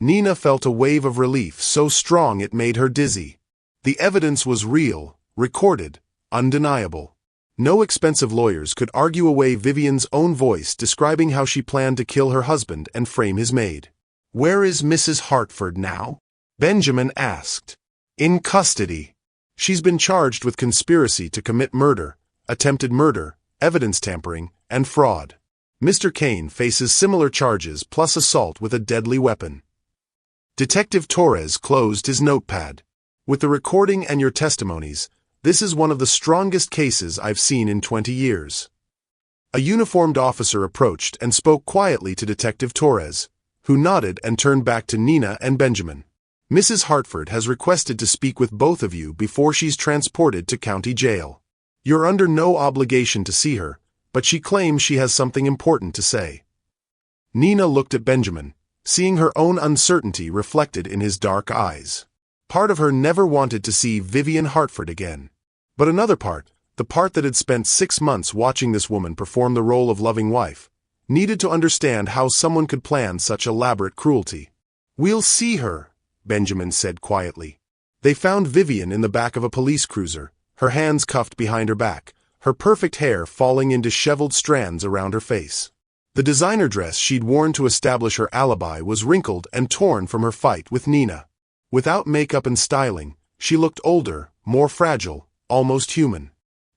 S1: Nina felt a wave of relief so strong it made her dizzy. The evidence was real, recorded, undeniable. No expensive lawyers could argue away Vivian's own voice describing how she planned to kill her husband and frame his maid. "Where is Mrs. Hartford now?" Benjamin asked. "In custody. She's been charged with conspiracy to commit murder, attempted murder, evidence tampering, and fraud. Mr. Kane faces similar charges plus assault with a deadly weapon." Detective Torres closed his notepad. "With the recording and your testimonies, this is one of the strongest cases I've seen in 20 years. A uniformed officer approached and spoke quietly to Detective Torres, who nodded and turned back to Nina and Benjamin. "Mrs. Hartford has requested to speak with both of you before she's transported to county jail. You're under no obligation to see her, but she claims she has something important to say." Nina looked at Benjamin, seeing her own uncertainty reflected in his dark eyes. Part of her never wanted to see Vivian Hartford again. But another part, the part that had spent 6 months watching this woman perform the role of loving wife, needed to understand how someone could plan such elaborate cruelty. "We'll see her," Benjamin said quietly. They found Vivian in the back of a police cruiser, her hands cuffed behind her back, her perfect hair falling in disheveled strands around her face. The designer dress she'd worn to establish her alibi was wrinkled and torn from her fight with Nina. Without makeup and styling, she looked older, more fragile, almost human.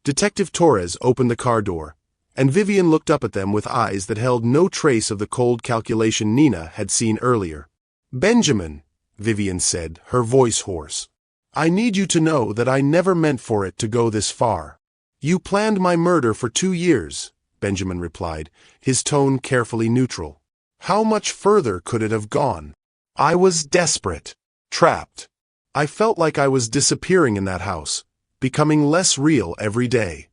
S1: Detective Torres opened the car door, and Vivian looked up at them with eyes that held no trace of the cold calculation Nina had seen earlier. "Benjamin," Vivian said, her voice hoarse, "I need you to know that I never meant for it to go this far." "You planned my murder for 2 years," Benjamin replied, his tone carefully neutral. "How much further could it have gone? I was desperate, trapped. I felt like I was disappearing in that house, becoming less real every day."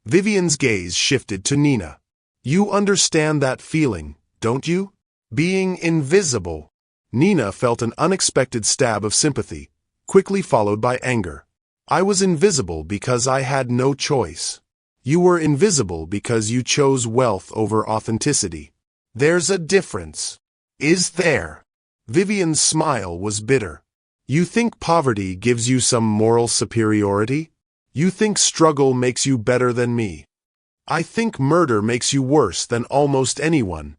S1: Vivian's gaze shifted to Nina. "You understand that feeling, don't you? Being invisible." Nina felt an unexpected stab of sympathy, quickly followed by anger. "I was invisible because I had no choice. You were invisible because you chose wealth over authenticity. There's a difference." "Is there?" Vivian's smile was bitter. "You think poverty gives you some moral superiority? You think struggle makes you better than me? I think murder makes you worse than almost anyone."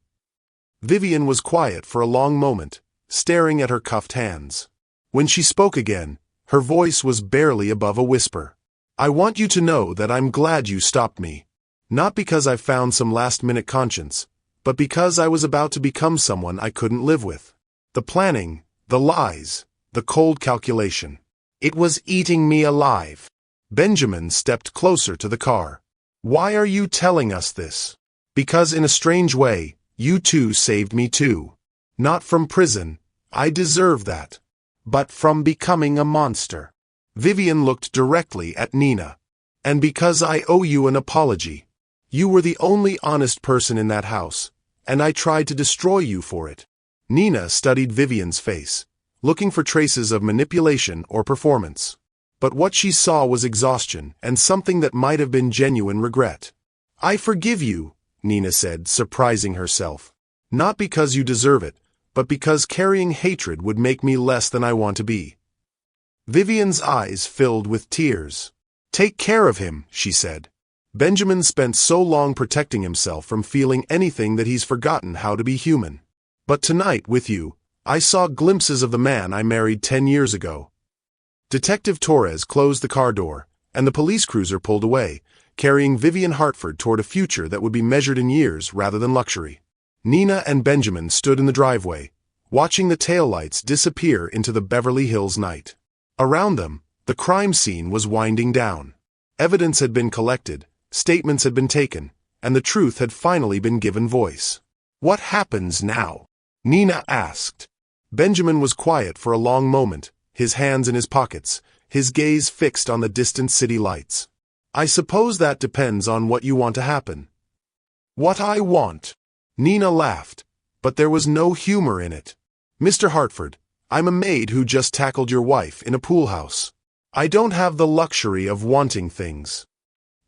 S1: Vivian was quiet for a long moment, staring at her cuffed hands. When she spoke again, her voice was barely above a whisper. I want you to know that I'm glad you stopped me. Not because I found some last-minute conscience, but because I was about to become someone I couldn't live with. The planning, the lies, the cold calculation. It was eating me alive. Benjamin stepped closer to the car. Why are you telling us this? Because in a strange way, you too saved me too. Not from prison, I deserve that. But from becoming a monster. Vivian looked directly at Nina. And because I owe you an apology. You were the only honest person in that house, and I tried to destroy you for it. Nina studied Vivian's face, looking for traces of manipulation or performance. But what she saw was exhaustion and something that might have been genuine regret. I forgive you, Nina said, surprising herself. Not because you deserve it, but because carrying hatred would make me less than I want to be. Vivian's eyes filled with tears. Take care of him, she said. Benjamin spent so long protecting himself from feeling anything that he's forgotten how to be human. But tonight, with you, I saw glimpses of the man I married 10 years ago. Detective Torres closed the car door, and the police cruiser pulled away, carrying Vivian Hartford toward a future that would be measured in years rather than luxury. Nina and Benjamin stood in the driveway, watching the taillights disappear into the Beverly Hills night. Around them, the crime scene was winding down. Evidence had been collected, statements had been taken, and the truth had finally been given voice. What happens now? Nina asked. Benjamin was quiet for a long moment, his hands in his pockets, his gaze fixed on the distant city lights. I suppose that depends on what you want to happen. What I want? Nina laughed, but there was no humor in it. Mr. Hartford, I'm a maid who just tackled your wife in a pool house. I don't have the luxury of wanting things.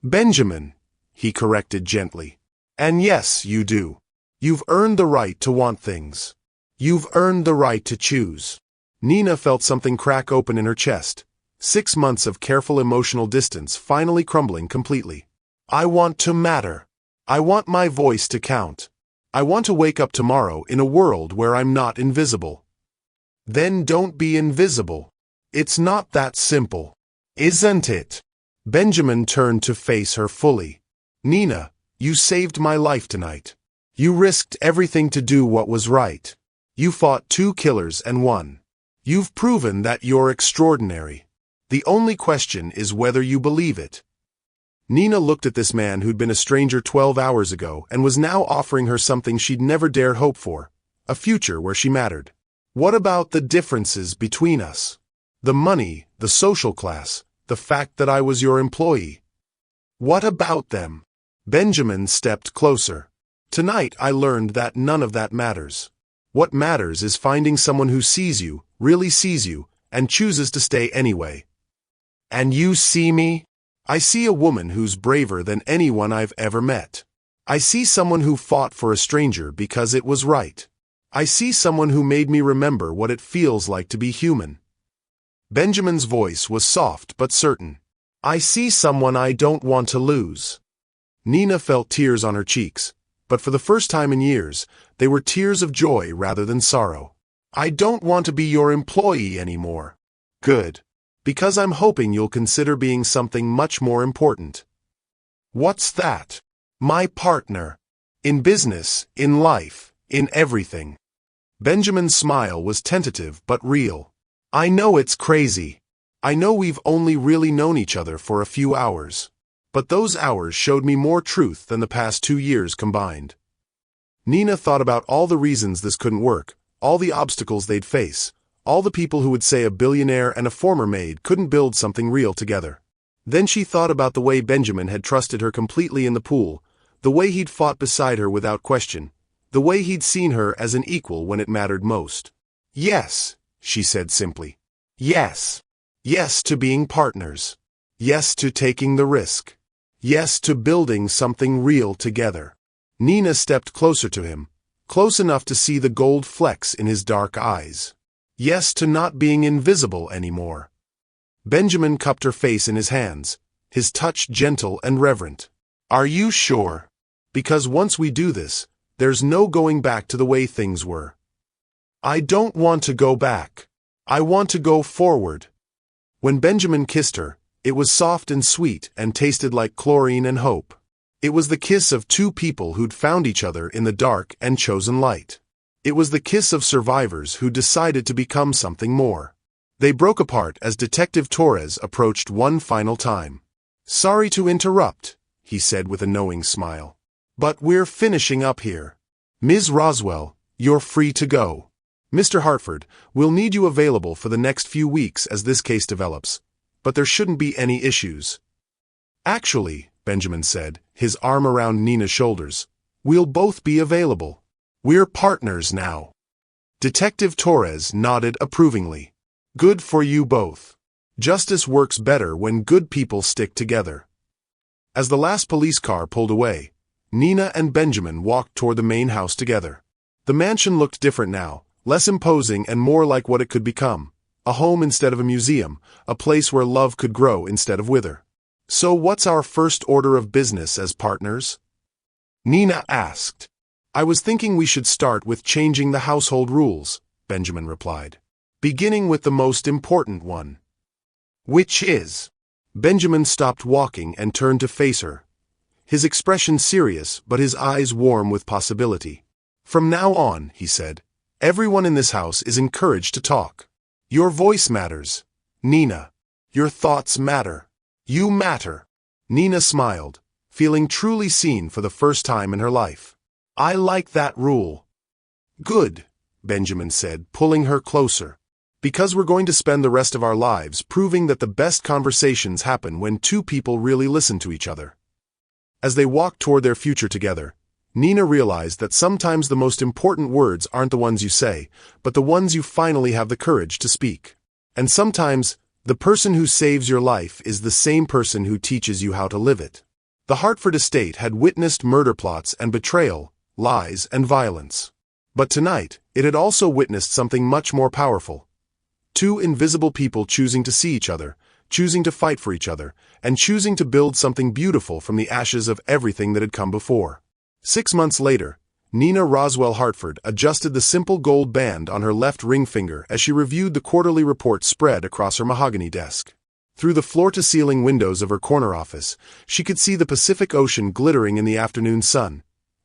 S1: Benjamin, he corrected gently. And yes, you do. You've earned the right to want things. You've earned the right to choose. Nina felt something crack open in her chest, 6 months of careful emotional distance finally crumbling completely. I want to matter. I want my voice to count. I want to wake up tomorrow in a world where I'm not invisible. Then don't be invisible. It's not that simple. Isn't it? Benjamin turned to face her fully. Nina, you saved my life tonight. You risked everything to do what was right. You fought 2 killers and won. You've proven that you're extraordinary. The only question is whether you believe it. Nina looked at this man who'd been a stranger 12 hours ago and was now offering her something she'd never dared hope for, a future where she mattered. What about the differences between us? The money, the social class, the fact that I was your employee. What about them? Benjamin stepped closer. Tonight I learned that none of that matters. What matters is finding someone who sees you, really sees you, and chooses to stay anyway. And you see me? I see a woman who's braver than anyone I've ever met. I see someone who fought for a stranger because it was right. I see someone who made me remember what it feels like to be human. Benjamin's voice was soft but certain. I see someone I don't want to lose. Nina felt tears on her cheeks, but for the first time in years, they were tears of joy rather than sorrow. I don't want to be your employee anymore. Good. Because I'm hoping you'll consider being something much more important. What's that? My partner. In business, in life, in everything. Benjamin's smile was tentative but real. I know it's crazy. I know we've only really known each other for a few hours. But those hours showed me more truth than the past 2 years combined. Nina thought about all the reasons this couldn't work, all the obstacles they'd face, all the people who would say a billionaire and a former maid couldn't build something real together. Then she thought about the way Benjamin had trusted her completely in the pool, the way he'd fought beside her without question, the way he'd seen her as an equal when it mattered most. Yes, she said simply. Yes. Yes to being partners. Yes to taking the risk. Yes to building something real together. Nina stepped closer to him, close enough to see the gold flecks in his dark eyes. Yes to not being invisible anymore. Benjamin cupped her face in his hands, his touch gentle and reverent. Are you sure? Because once we do this, There's no going back to the way things were. I don't want to go back. I want to go forward. When Benjamin kissed her, it was soft and sweet and tasted like chlorine and hope. It was the kiss of two people who'd found each other in the dark and chosen light. It was the kiss of survivors who decided to become something more. They broke apart as Detective Torres approached one final time. "Sorry to interrupt," he said with a knowing smile. "But we're finishing up here. Ms. Roswell, you're free to go. Mr. Hartford, we'll need you available for the next few weeks as this case develops, but there shouldn't be any issues." "Actually," Benjamin said, his arm around Nina's shoulders, "we'll both be available. We're partners now." Detective Torres nodded approvingly. "Good for you both. Justice works better when good people stick together." As the last police car pulled away, Nina and Benjamin walked toward the main house together. The mansion looked different now, less imposing and more like what it could become, a home instead of a museum, a place where love could grow instead of wither. "So what's our first order of business as partners?" Nina asked. "I was thinking we should start with changing the household rules," Benjamin replied. "Beginning with the most important one." "Which is?" Benjamin stopped walking and turned to face her, his expression serious but his eyes warm with possibility. "From now on," he said, "everyone in this house is encouraged to talk. Your voice matters, Nina. Your thoughts matter. You matter." Nina smiled, feeling truly seen for the first time in her life. "I like that rule." "Good," Benjamin said, pulling her closer. "Because we're going to spend the rest of our lives proving that the best conversations happen when two people really listen to each other." As they walked toward their future together, Nina realized that sometimes the most important words aren't the ones you say, but the ones you finally have the courage to speak. And sometimes, the person who saves your life is the same person who teaches you how to live it. The Hartford estate had witnessed murder plots and betrayal, lies and violence. But tonight, it had also witnessed something much more powerful. Two invisible people choosing to see each other, choosing to fight for each other, and choosing to build something beautiful from the ashes of everything that had come before. 6 months later, Nina Roswell Hartford adjusted the simple gold band on her left ring finger as she reviewed the quarterly report spread across her mahogany desk. Through the floor-to-ceiling windows of her corner office, she could see the Pacific Ocean glittering in the afternoon sun,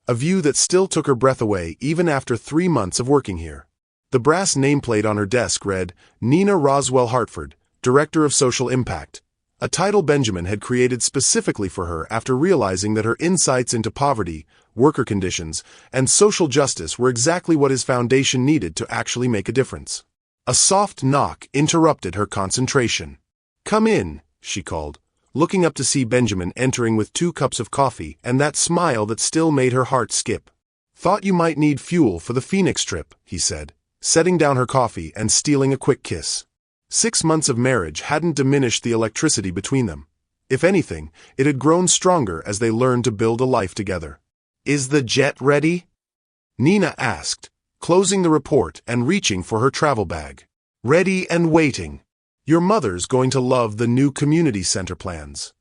S1: a view that still took her breath away even after 3 months of working here. The brass nameplate on her desk read, "Nina Roswell Hartford, Director of Social Impact," a title Benjamin had created specifically for her after realizing that her insights into poverty, worker conditions, and social justice were exactly what his foundation needed to actually make a difference. A soft knock interrupted her concentration. "Come in," she called, looking up to see Benjamin entering with 2 cups of coffee and that smile that still made her heart skip. "Thought you might need fuel for the Phoenix trip," he said, setting down her coffee and stealing a quick kiss. 6 months of marriage hadn't diminished the electricity between them. If anything, it had grown stronger as they learned to build a life together. "Is the jet ready?" Nina asked, closing the report and reaching for her travel bag. "Ready and waiting. Your mother's going to love the new community center plans."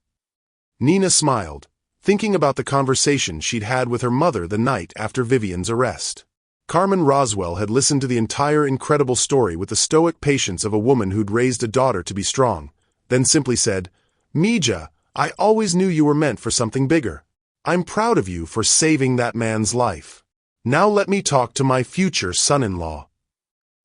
S1: Nina smiled, thinking about the conversation she'd had with her mother the night after Vivian's arrest. Carmen Roswell had listened to the entire incredible story with the stoic patience of a woman who'd raised a daughter to be strong, then simply said, "Mija, I always knew you were meant for something bigger. I'm proud of you for saving that man's life. Now let me talk to my future son-in-law."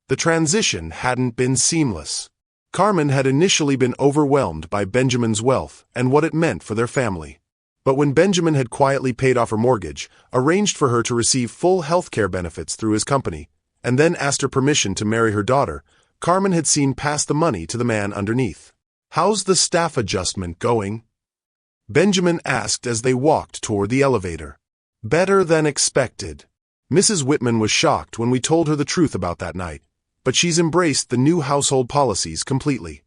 S1: The transition hadn't been seamless. Carmen had initially been overwhelmed by Benjamin's wealth and what it meant for their family. But when Benjamin had quietly paid off her mortgage, arranged for her to receive full health care benefits through his company, and then asked her permission to marry her daughter, Carmen had seen past the money to the man underneath. "How's the staff adjustment going?" Benjamin asked as they walked toward the elevator. "Better than expected. Mrs. Whitman was shocked when we told her the truth about that night, but she's embraced the new household policies completely."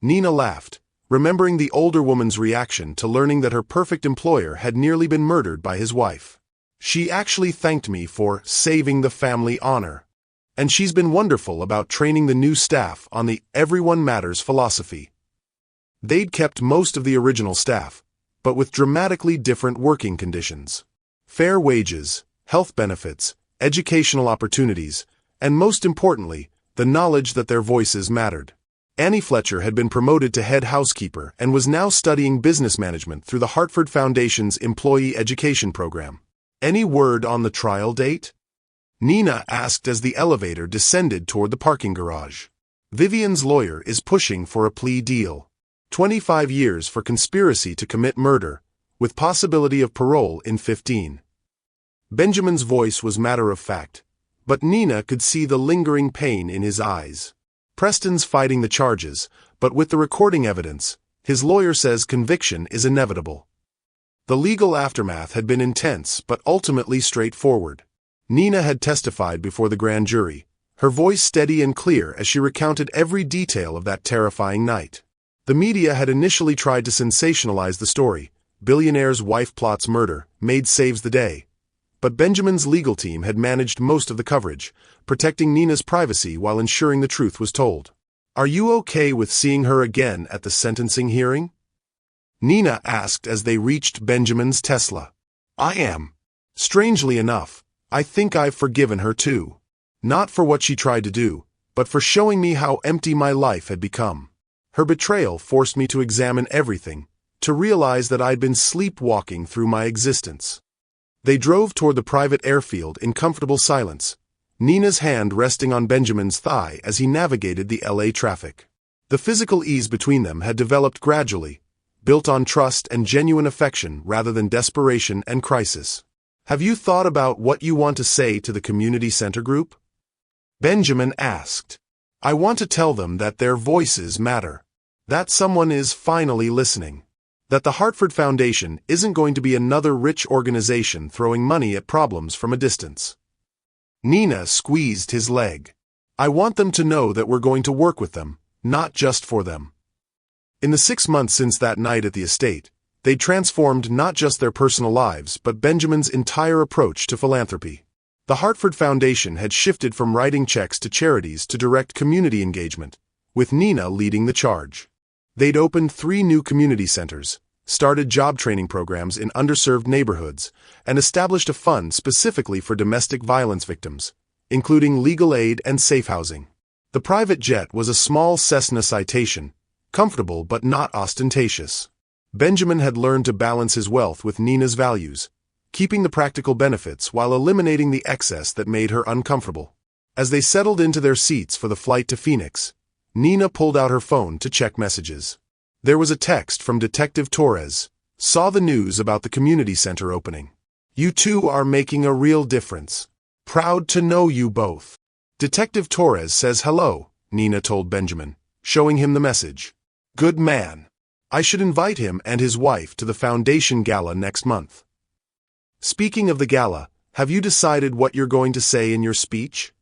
S1: Nina laughed, remembering the older woman's reaction to learning that her perfect employer had nearly been murdered by his wife. "She actually thanked me for saving the family honor. And she's been wonderful about training the new staff on the Everyone Matters philosophy." They'd kept most of the original staff, but with dramatically different working conditions. Fair wages, health benefits, educational opportunities, and most importantly, the knowledge that their voices mattered. Annie Fletcher had been promoted to head housekeeper and was now studying business management through the Hartford Foundation's Employee Education Program. Any word on the trial date? Nina asked as the elevator descended toward the parking garage. Vivian's lawyer is pushing for a plea deal. 25 years for conspiracy to commit murder, with possibility of parole in 15. Benjamin's voice was matter-of-fact, but Nina could see the lingering pain in his eyes. Preston's fighting the charges, but with the recording evidence, his lawyer says conviction is inevitable. The legal aftermath had been intense but ultimately straightforward. Nina had testified before the grand jury, her voice steady and clear as she recounted every detail of that terrifying night. The media had initially tried to sensationalize the story. Billionaire's wife plots murder, Maid saves the day. But Benjamin's legal team had managed most of the coverage, protecting Nina's privacy while ensuring the truth was told. "Are you okay with seeing her again at the sentencing hearing?" Nina asked as they reached Benjamin's Tesla. "I am. Strangely enough, I think I've forgiven her too. Not for what she tried to do, but for showing me how empty my life had become. Her betrayal forced me to examine everything, to realize that I'd been sleepwalking through my existence." They drove toward the private airfield in comfortable silence, Nina's hand resting on Benjamin's thigh as he navigated the LA traffic. The physical ease between them had developed gradually, built on trust and genuine affection rather than desperation and crisis. "Have you thought about what you want to say to the community center group?" Benjamin asked. "I want to tell them that their voices matter. That someone is finally listening. That the Hartford Foundation isn't going to be another rich organization throwing money at problems from a distance." Nina squeezed his leg. "I want them to know that we're going to work with them, not just for them." In the 6 months since that night at the estate, they'd transformed not just their personal lives but Benjamin's entire approach to philanthropy. The Hartford Foundation had shifted from writing checks to charities to direct community engagement, with Nina leading the charge. They'd opened 3 new community centers, started job training programs in underserved neighborhoods, and established a fund specifically for domestic violence victims, including legal aid and safe housing. The private jet was a small Cessna Citation, comfortable but not ostentatious. Benjamin had learned to balance his wealth with Nina's values, keeping the practical benefits while eliminating the excess that made her uncomfortable. As they settled into their seats for the flight to Phoenix, Nina pulled out her phone to check messages. There was a text from Detective Torres. "Saw the news about the community center opening. You two are making a real difference. Proud to know you both. Detective Torres says hello," Nina told Benjamin, showing him the message. "Good man. I should invite him and his wife to the Foundation Gala next month." "Speaking of the gala, have you decided what you're going to say in your speech?"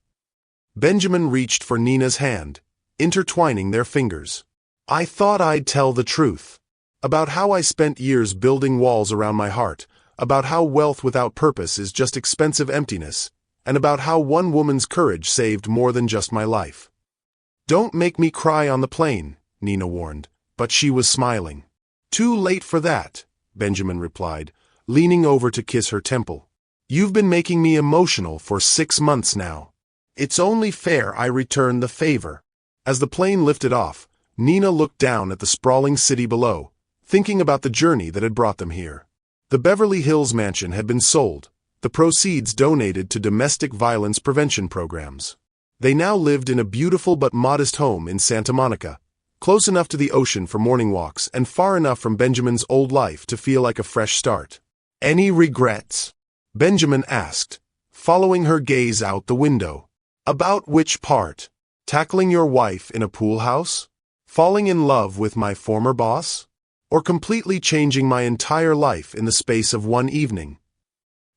S1: Benjamin reached for Nina's hand, intertwining their fingers. "I thought I'd tell the truth. About how I spent years building walls around my heart, about how wealth without purpose is just expensive emptiness, and about how one woman's courage saved more than just my life." "Don't make me cry on the plane," Nina warned, but she was smiling. "Too late for that," Benjamin replied, leaning over to kiss her temple. "You've been making me emotional for 6 months now. It's only fair I return the favor." As the plane lifted off, Nina looked down at the sprawling city below, thinking about the journey that had brought them here. The Beverly Hills mansion had been sold, the proceeds donated to domestic violence prevention programs. They now lived in a beautiful but modest home in Santa Monica, close enough to the ocean for morning walks and far enough from Benjamin's old life to feel like a fresh start. "Any regrets?" Benjamin asked, following her gaze out the window. "About which part? Tackling your wife in a pool house? Falling in love with my former boss? Or completely changing my entire life in the space of one evening?"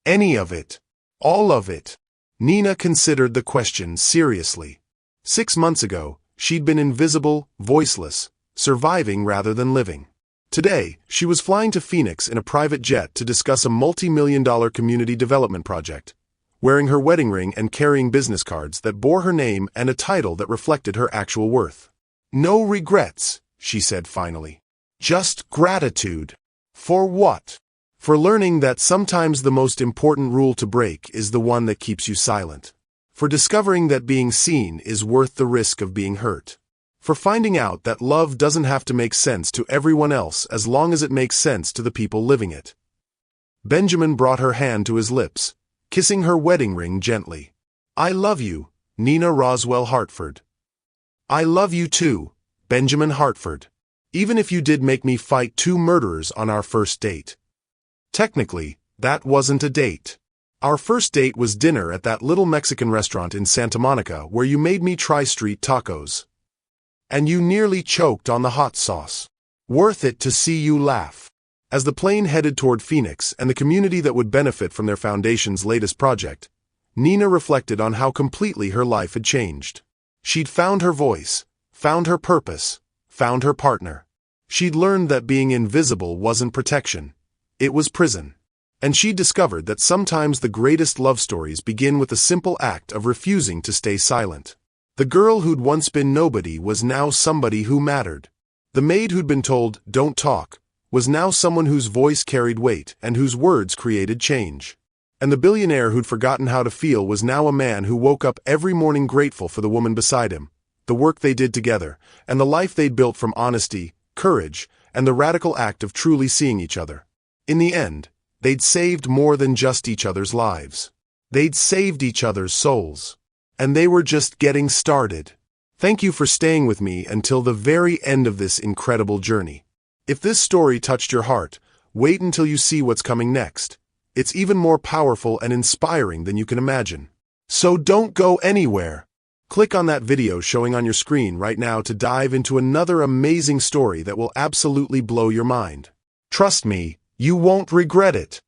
S1: "Any of it. All of it." Nina considered the question seriously. 6 months ago, she'd been invisible, voiceless, surviving rather than living. Today, she was flying to Phoenix in a private jet to discuss a multi-million-dollar community development project, wearing her wedding ring and carrying business cards that bore her name and a title that reflected her actual worth. "No regrets," she said finally. "Just gratitude." "For what?" For learning that sometimes the most important rule to break is the one that keeps you silent. For discovering that being seen is worth the risk of being hurt. For finding out that love doesn't have to make sense to everyone else as long as it makes sense to the people living it. Benjamin brought her hand to his lips, kissing her wedding ring gently. I love you, Nina Roswell Hartford. I love you too, Benjamin Hartford. Even if you did make me fight 2 murderers on our first date. Technically, that wasn't a date. Our first date was dinner at that little Mexican restaurant in Santa Monica where you made me try street tacos. And you nearly choked on the hot sauce. Worth it to see you laugh. As the plane headed toward Phoenix and the community that would benefit from their foundation's latest project, Nina reflected on how completely her life had changed. She'd found her voice, found her purpose, found her partner. She'd learned that being invisible wasn't protection. It was prison. And she'd discovered that sometimes the greatest love stories begin with the simple act of refusing to stay silent. The girl who'd once been nobody was now somebody who mattered. The maid who'd been told, "Don't talk," was now someone whose voice carried weight and whose words created change. And the billionaire who'd forgotten how to feel was now a man who woke up every morning grateful for the woman beside him, the work they did together, and the life they'd built from honesty, courage, and the radical act of truly seeing each other. In the end, they'd saved more than just each other's lives. They'd saved each other's souls. And they were just getting started. Thank you for staying with me until the very end of this incredible journey. If this story touched your heart, wait until you see what's coming next. It's even more powerful and inspiring than you can imagine. So don't go anywhere. Click on that video showing on your screen right now to dive into another amazing story that will absolutely blow your mind. Trust me, you won't regret it.